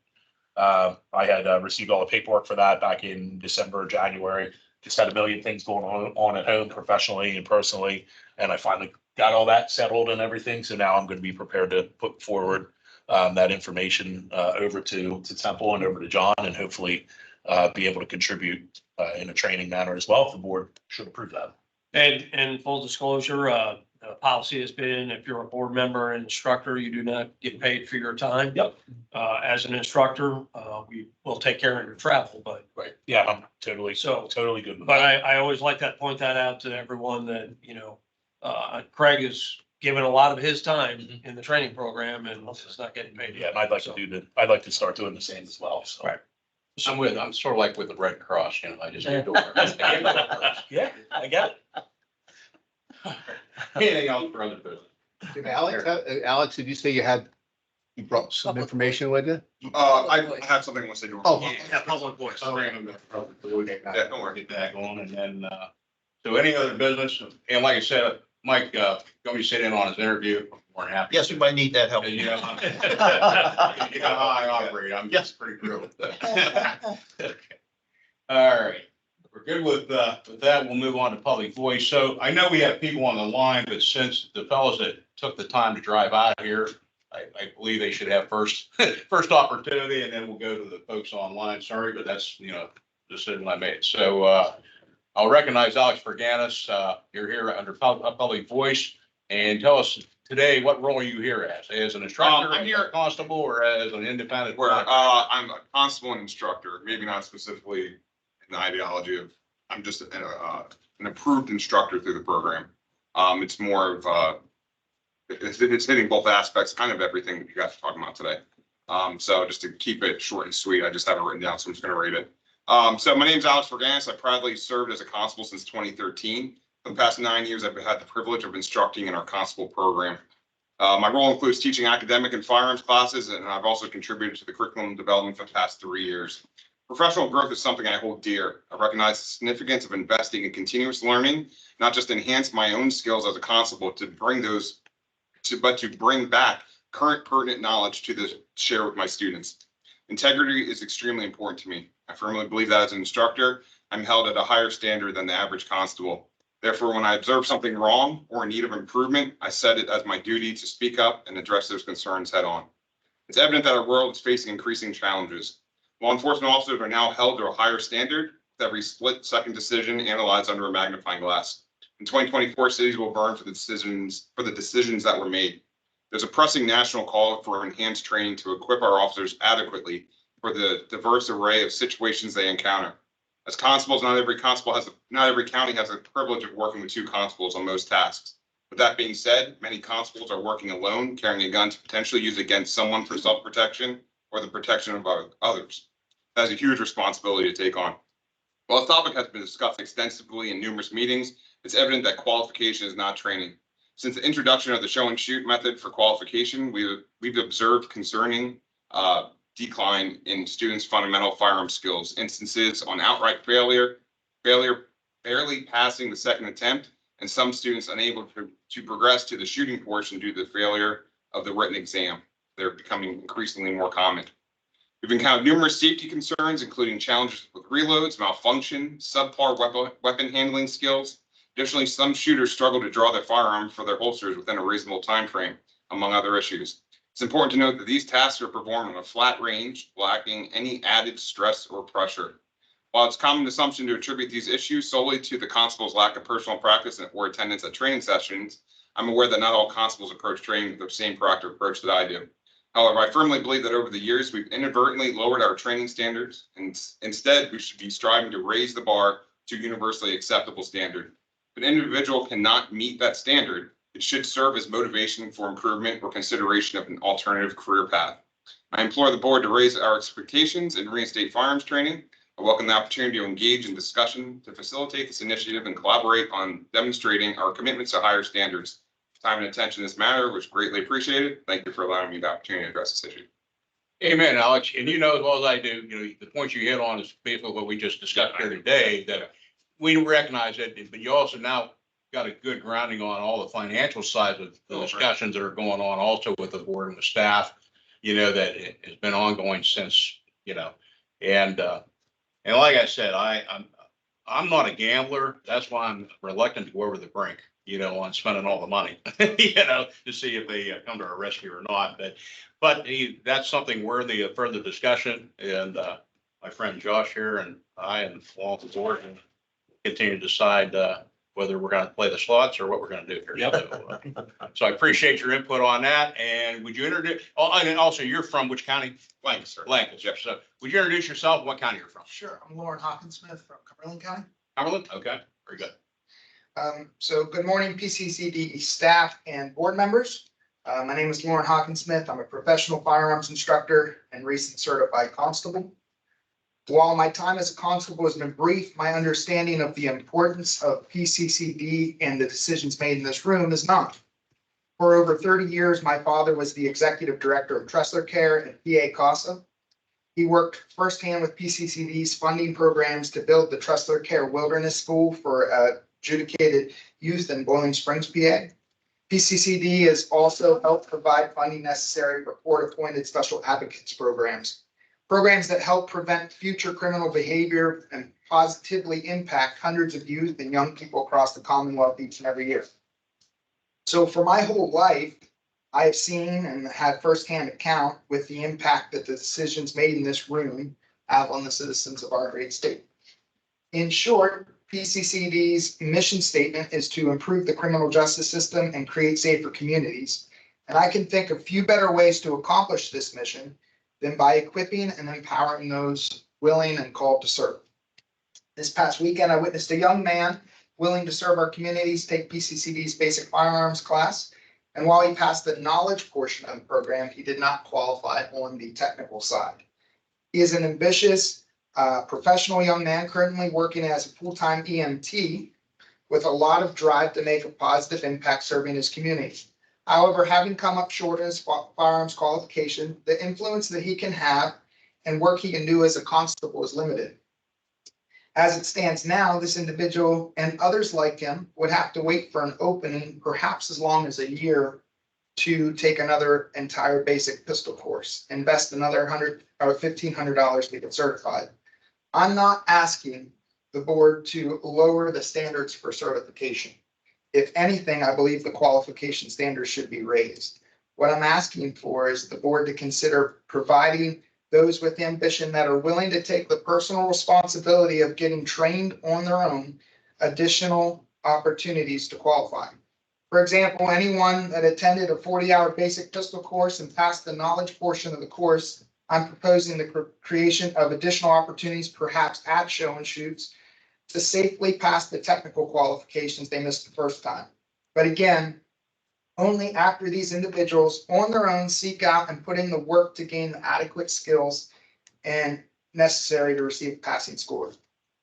I had received all the paperwork for that back in December, January. Just had a million things going on at home professionally and personally, and I finally got all that settled and everything. So now I'm going to be prepared to put forward that information over to Temple and over to John, and hopefully be able to contribute in a training manner as well if the board should approve that. And full disclosure, the policy has been, if you're a board member and instructor, you do not get paid for your time. Yep. As an instructor, we will take care of your travel, but. Right. Yeah, I'm totally good with But that. I always like that, point that out to everyone that, Craig is giving a lot of his time in the training program and it's not getting paid. Yeah, and I'd like to start doing the same as well. So. Right. I'm sort of like with the Red Cross, I just. Yeah, I get it. Anything else for other business? Did Alex, did you say you brought some information with you? I have something I want to say. Oh, Yeah, public voice. Don't worry. Yeah, don't worry. Get that going, and then, so any other business, and like I said, Mike, going to sit in on his interview, more than happy. Yes, we might need that help. You know how I operate, I'm Yes. just pretty thrilled with that. Okay. All right, we're good with that, we'll move on to public voice. So I know we have people on the line, but since the fellows that took the time to drive out here, I believe they should have first opportunity, and then we'll go to the folks online. Sorry, but that's, the decision I made. So, I'll recognize Alex Perganis. You're here under public voice, and tell us today, what role are you here as an instructor, I'm here- as a constable, or as an independent? Where I'm a constable and instructor, maybe not specifically in the ideology of, I'm just an approved instructor through the program. It's more of it's hitting both aspects, kind of everything you guys are talking about today. So just to keep it short and sweet, I just have it written down, so I'm just going to read it. So my name's Alex Perganis. I proudly served as a constable since 2013. For the past 9 years, I've had the privilege of instructing in our constable program. My role includes teaching academic and firearms classes, and I've also contributed to the curriculum development for the past 3 years. Professional growth is something I hold dear. I recognize the significance of investing in continuous learning, not just enhance my own skills as a constable but to bring back current pertinent knowledge to share with my students. Integrity is extremely important to me. I firmly believe that as an instructor, I'm held at a higher standard than the average constable. Therefore, when I observe something wrong or in need of improvement, I set it as my duty to speak up and address those concerns head on. It's evident that our world is facing increasing challenges. Law enforcement officers are now held to a higher standard, with every split-second decision analyzed under a magnifying glass. In 2024, cities will burn for the decisions that were made. There's a pressing national call for enhanced training to equip our officers adequately for the diverse array of situations they encounter. As constables, not every county has the privilege of working with 2 constables on most tasks. With that being said, many constables are working alone, carrying a gun to potentially use against someone for self-protection or the protection of others. That's a huge responsibility to take on. While the topic has been discussed extensively in numerous meetings, it's evident that qualification is not training. Since the introduction of the show and shoot method for qualification, we've observed concerning decline in students' fundamental firearm skills, instances on outright failure, barely passing the second attempt, and some students unable to progress to the shooting portion due to the failure of the written exam. They're becoming increasingly more common. We've encountered numerous safety concerns, including challenges with reloads, malfunction, subpar weapon handling skills. Additionally, some shooters struggle to draw their firearm for their holsters within a reasonable time frame, among other issues. It's important to note that these tasks are performed on a flat range, lacking any added stress or pressure. While it's a common assumption to attribute these issues solely to the constable's lack of personal practice or attendance at training sessions, I'm aware that not all constables approach training with the same proactive approach that I do. However, I firmly believe that over the years, we've inadvertently lowered our training standards, and instead we should be striving to raise the bar to universally acceptable standard. If an individual cannot meet that standard, it should serve as motivation for improvement or consideration of an alternative career path. I implore the board to raise our expectations and reinstate firearms training I welcome the opportunity to engage in discussion to facilitate this initiative and collaborate on demonstrating our commitments to higher standards. Time and attention to this matter was greatly appreciated. Thank you for allowing me the opportunity to address this issue. Amen, Alex. And you know as well as I do, the points you hit on is basically what we just discussed here today, that we recognize it, but you also now got a good grounding on all the financial sides of the discussions that are going on also with the board and the staff, that it has been ongoing since, and like I said, I'm not a gambler. That's why I'm reluctant to go over the brink, on spending all the money, to see if they come to our rescue or not. But that's something worthy of further discussion. And my friend Josh here and I and all the board can continue to decide whether we're going to play the slots or what we're going to do here. So I appreciate your input on that. And would you introduce, and also you're from which county? Lancaster. Lancaster. So would you introduce yourself? What county you're from? Sure. I'm Lauren Hawkinsmith from Cumberland County. Cumberland? Okay, very good. So good morning, PCCD staff and board members. My name is Lauren Hawkinsmith. I'm a professional firearms instructor and recent certified constable. While my time as a constable has been brief, my understanding of the importance of PCCD and the decisions made in this room is not. For over 30 years, my father was the executive director of Tressler Care and PA CASA. He worked firsthand with PCCD's funding programs to build the Tressler Care Wilderness School for adjudicated youth in Boiling Springs, PA. PCCD has also helped provide funding necessary for court-appointed special advocates programs that help prevent future criminal behavior and positively impact hundreds of youth and young people across the Commonwealth each and every year. So for my whole life, I have seen and had firsthand account with the impact that the decisions made in this room have on the citizens of our great state. In short, PCCD's mission statement is to improve the criminal justice system and create safer communities. And I can think of few better ways to accomplish this mission than by equipping and empowering those willing and called to serve. This past weekend, I witnessed a young man willing to serve our communities take PCCD's basic firearms class. And while he passed the knowledge portion of the program, he did not qualify on the technical side. He is an ambitious, professional young man currently working as a full-time EMT with a lot of drive to make a positive impact serving his community. However, having come up short in his firearms qualification, the influence that he can have and work he can do as a constable is limited. As it stands now, this individual and others like him would have to wait for an opening, perhaps as long as a year, to take another entire basic pistol course, invest another $100 or $1,500 to get certified. I'm not asking the board to lower the standards for certification. If anything, I believe the qualification standards should be raised. What I'm asking for is the board to consider providing those with ambition that are willing to take the personal responsibility of getting trained on their own additional opportunities to qualify. For example, anyone that attended a 40-hour basic pistol course and passed the knowledge portion of the course, I'm proposing the creation of additional opportunities, perhaps at show and shoots, to safely pass the technical qualifications they missed the first time. But again, only after these individuals on their own seek out and put in the work to gain the adequate skills and necessary to receive passing scores.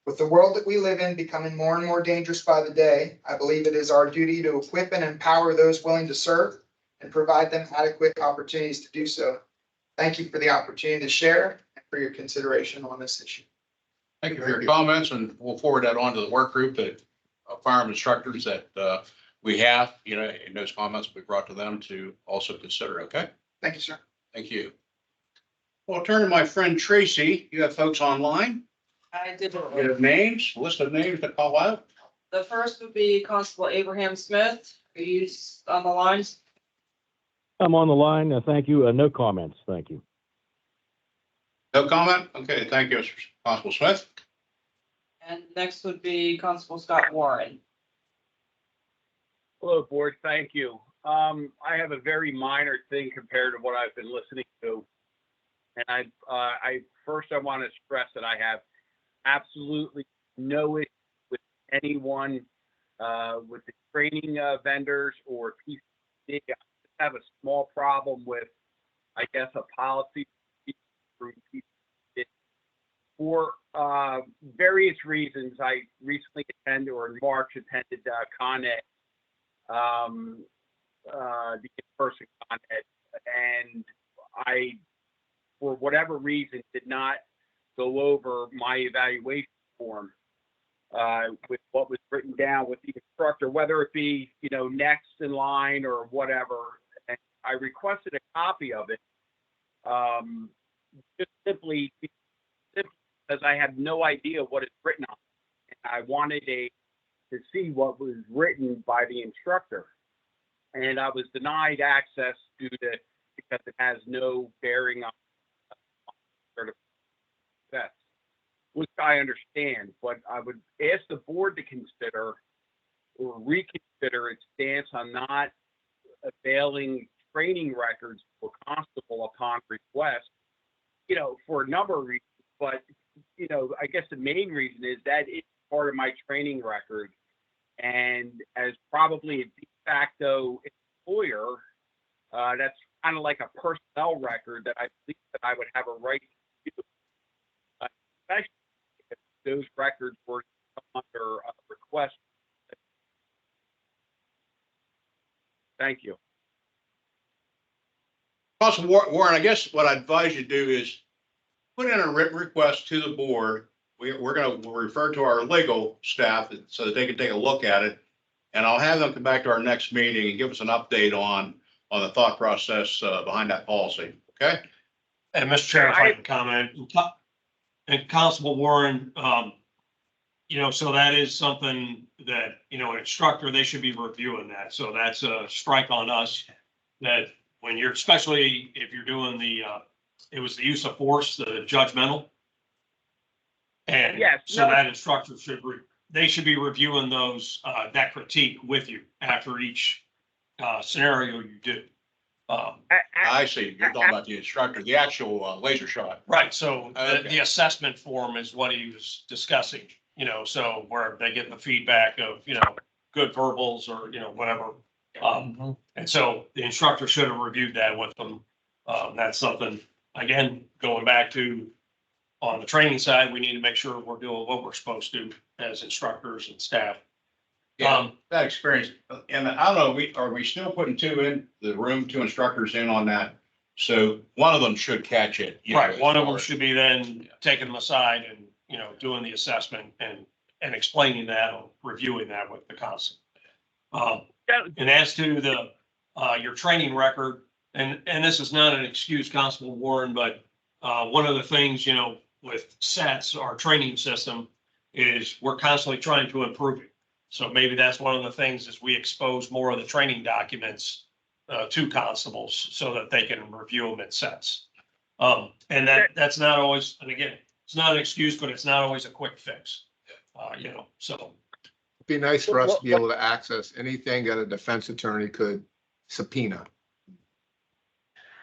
With the world that we live in becoming more and more dangerous by the day, I believe it is our duty to equip and empower those willing to serve and provide them adequate opportunities to do so. Thank you for the opportunity to share and for your consideration on this issue. Thank you for your comments, and we'll forward that on to the work group that firearm instructors that we have, and those comments will be brought to them to also consider. Okay. Thank you, sir. Thank you. Well, I'll turn to my friend Tracy. You have folks online. I did. You have names, list of names to call out. The first would be Constable Abraham Smith. Are you on the lines? I'm on the line. Thank you. No comments. Thank you. No comment? Okay, thank you, Mr. Constable Smith. And next would be Constable Scott Warren. Hello, board. Thank you. I have a very minor thing compared to what I've been listening to. And I want to stress that I have absolutely no issue with anyone with the training vendors or PCD. I just have a small problem with, I guess, a policy for various reasons, I recently attended, or in March, attended Con Ed, the in-person Con Ed, and I, for whatever reason, did not go over my evaluation form with what was written down with the instructor, whether it be, you know, next in line or whatever. And I requested a copy of it, just simply because I have no idea what it's written on. And I wanted to see what was written by the instructor. And I was denied access because it has no bearing on certificate, which I understand, but I would ask the board to consider or reconsider its stance on not availing training records for constable upon request, you know, for a number of reasons. But, you know, I guess the main reason is that it's part of my training record. And as probably a de facto employer, that's kind of like a personnel record that I believe that I would have a right to do, especially if those records were under a request. Thank you. Constable Warren, I guess what I advise you do is put in a written request to the board. We're going to refer to our legal staff so that they can take a look at it. And I'll have them come back to our next meeting and give us an update on the thought process behind that policy. Okay? And Mr. Chair, if I can comment, and Constable Warren, you know, so that is something that, you know, an instructor, they should be reviewing that. So that's a strike on us that when you're, especially if you're doing it was the use of force, the judgmental. And Yes, so no. that instructor they should be reviewing those, that critique with you after each scenario you do. I see. You're talking about the instructor, the actual laser shot. Right, so Okay. the assessment form is what he was discussing, you know, so where they get the feedback of, you know, good verbals or, you know, whatever. And so the instructor should have reviewed that with them. That's something, again, going back to on the training side, we need to make sure we're doing what we're supposed to as instructors and staff. Yeah, that experience. And I don't know, are we still putting two instructors in on that? So one of them should catch it. You know, Right, as one of far them as- should be then taking them aside and, you know, doing the assessment and explaining that or reviewing that with the constable. And as to the, your training record, and this is not an excuse, Constable Warren, but one of the things, you know, with SETS, our training system, is we're constantly trying to improve it. So maybe that's one of the things is we expose more of the training documents to constables so that they can review them at SETS. And that's not always, and again, it's not an excuse, but it's not always a quick fix. You know, so. It'd be nice for us to be able to access anything that a defense attorney could subpoena.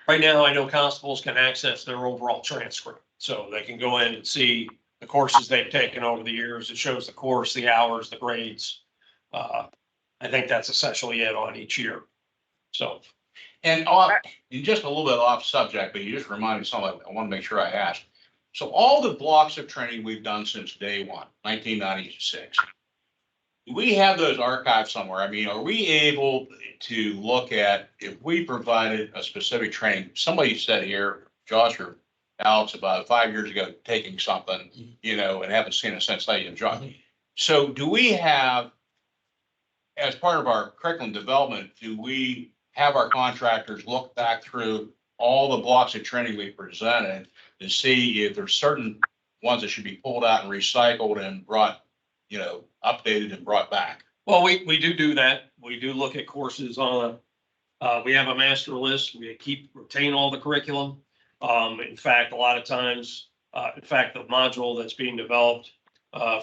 Right now, I know constables can access their overall transcript, so they can go in and see the courses they've taken over the years. It shows the course, the hours, the grades. I think that's essentially it on each year. So. And just a little bit off subject, but you just reminded me something I want to make sure I asked. So all the blocks of training we've done since day one, 1996, do we have those archived somewhere? I mean, are we able to look at if we provided a specific training? Somebody said here, Josh or Alex, about 5 years ago, taking something, you know, and haven't seen it since they enjoyed. So do we have, as part of our curriculum development, do we have our contractors look back through all the blocks of training we presented to see if there's certain ones that should be pulled out and recycled and brought, you know, updated and brought back? Well, we do that. We do look at courses on, we have a master list. We retain all the curriculum. In fact, a lot of times, in fact, the module that's being developed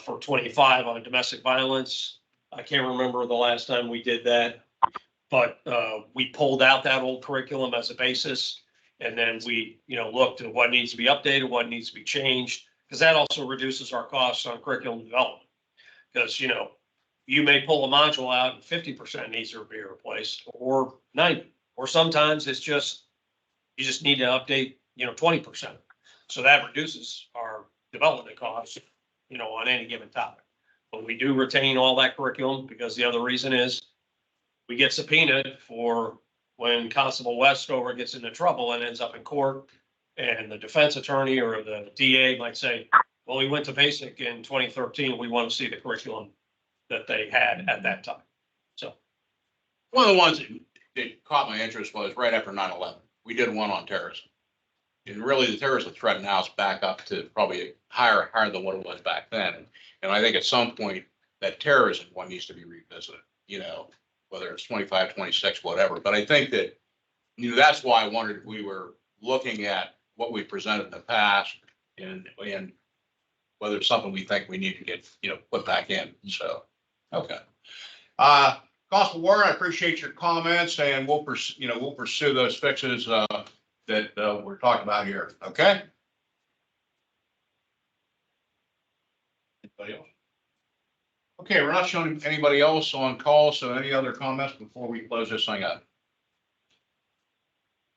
for 25 on domestic violence, I can't remember the last time we did that, but we pulled out that old curriculum as a basis. And then we, you know, looked at what needs to be updated, what needs to be changed, because that also reduces our costs on curriculum development. Because, you know, you may pull a module out and 50% needs to be replaced, or 90%, or sometimes it's just, you just need to update, you know, 20%. So that reduces our development costs, you know, on any given topic. But we do retain all that curriculum because the other reason is we get subpoenaed for when Constable Westover gets into trouble and ends up in court. And the defense attorney or the DA might say, well, he went to basic in 2013. We want to see the curriculum that they had at that time. So One of the ones that caught my interest was right after 9/11. We did one on terrorism. And really, the terrorism threat now is back up to probably higher than what it was back then. And I think at some point, that terrorism one needs to be revisited, you know, whether it's 25, 26, whatever. But I think that, you know, that's why I wondered if we were looking at what we presented in the past and whether it's something we think we need to get, you know, put back in. So, okay. Constable Warren, I appreciate your comments and we'll pursue those fixes, that we're talking about here. Okay? Anybody else? Okay, we're not showing anybody else on call, so any other comments before we close this thing up?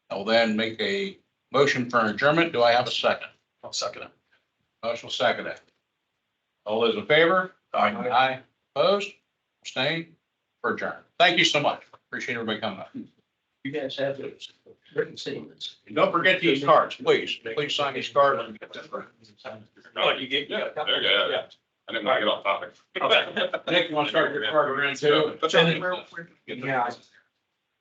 I'll then make a motion for adjournment. Do I have a second? I'll second it. Motion will second it. All those in favor? Aye. Opposed? Abstained? For adjourn. Thank you so much. Appreciate everybody coming up. You guys have those written statements. And don't forget these cards, please. Please sign these cards. Oh, you get, yeah. There you go. Yeah. I didn't want to get off topic. Nick, you want to start your card around too? Yeah.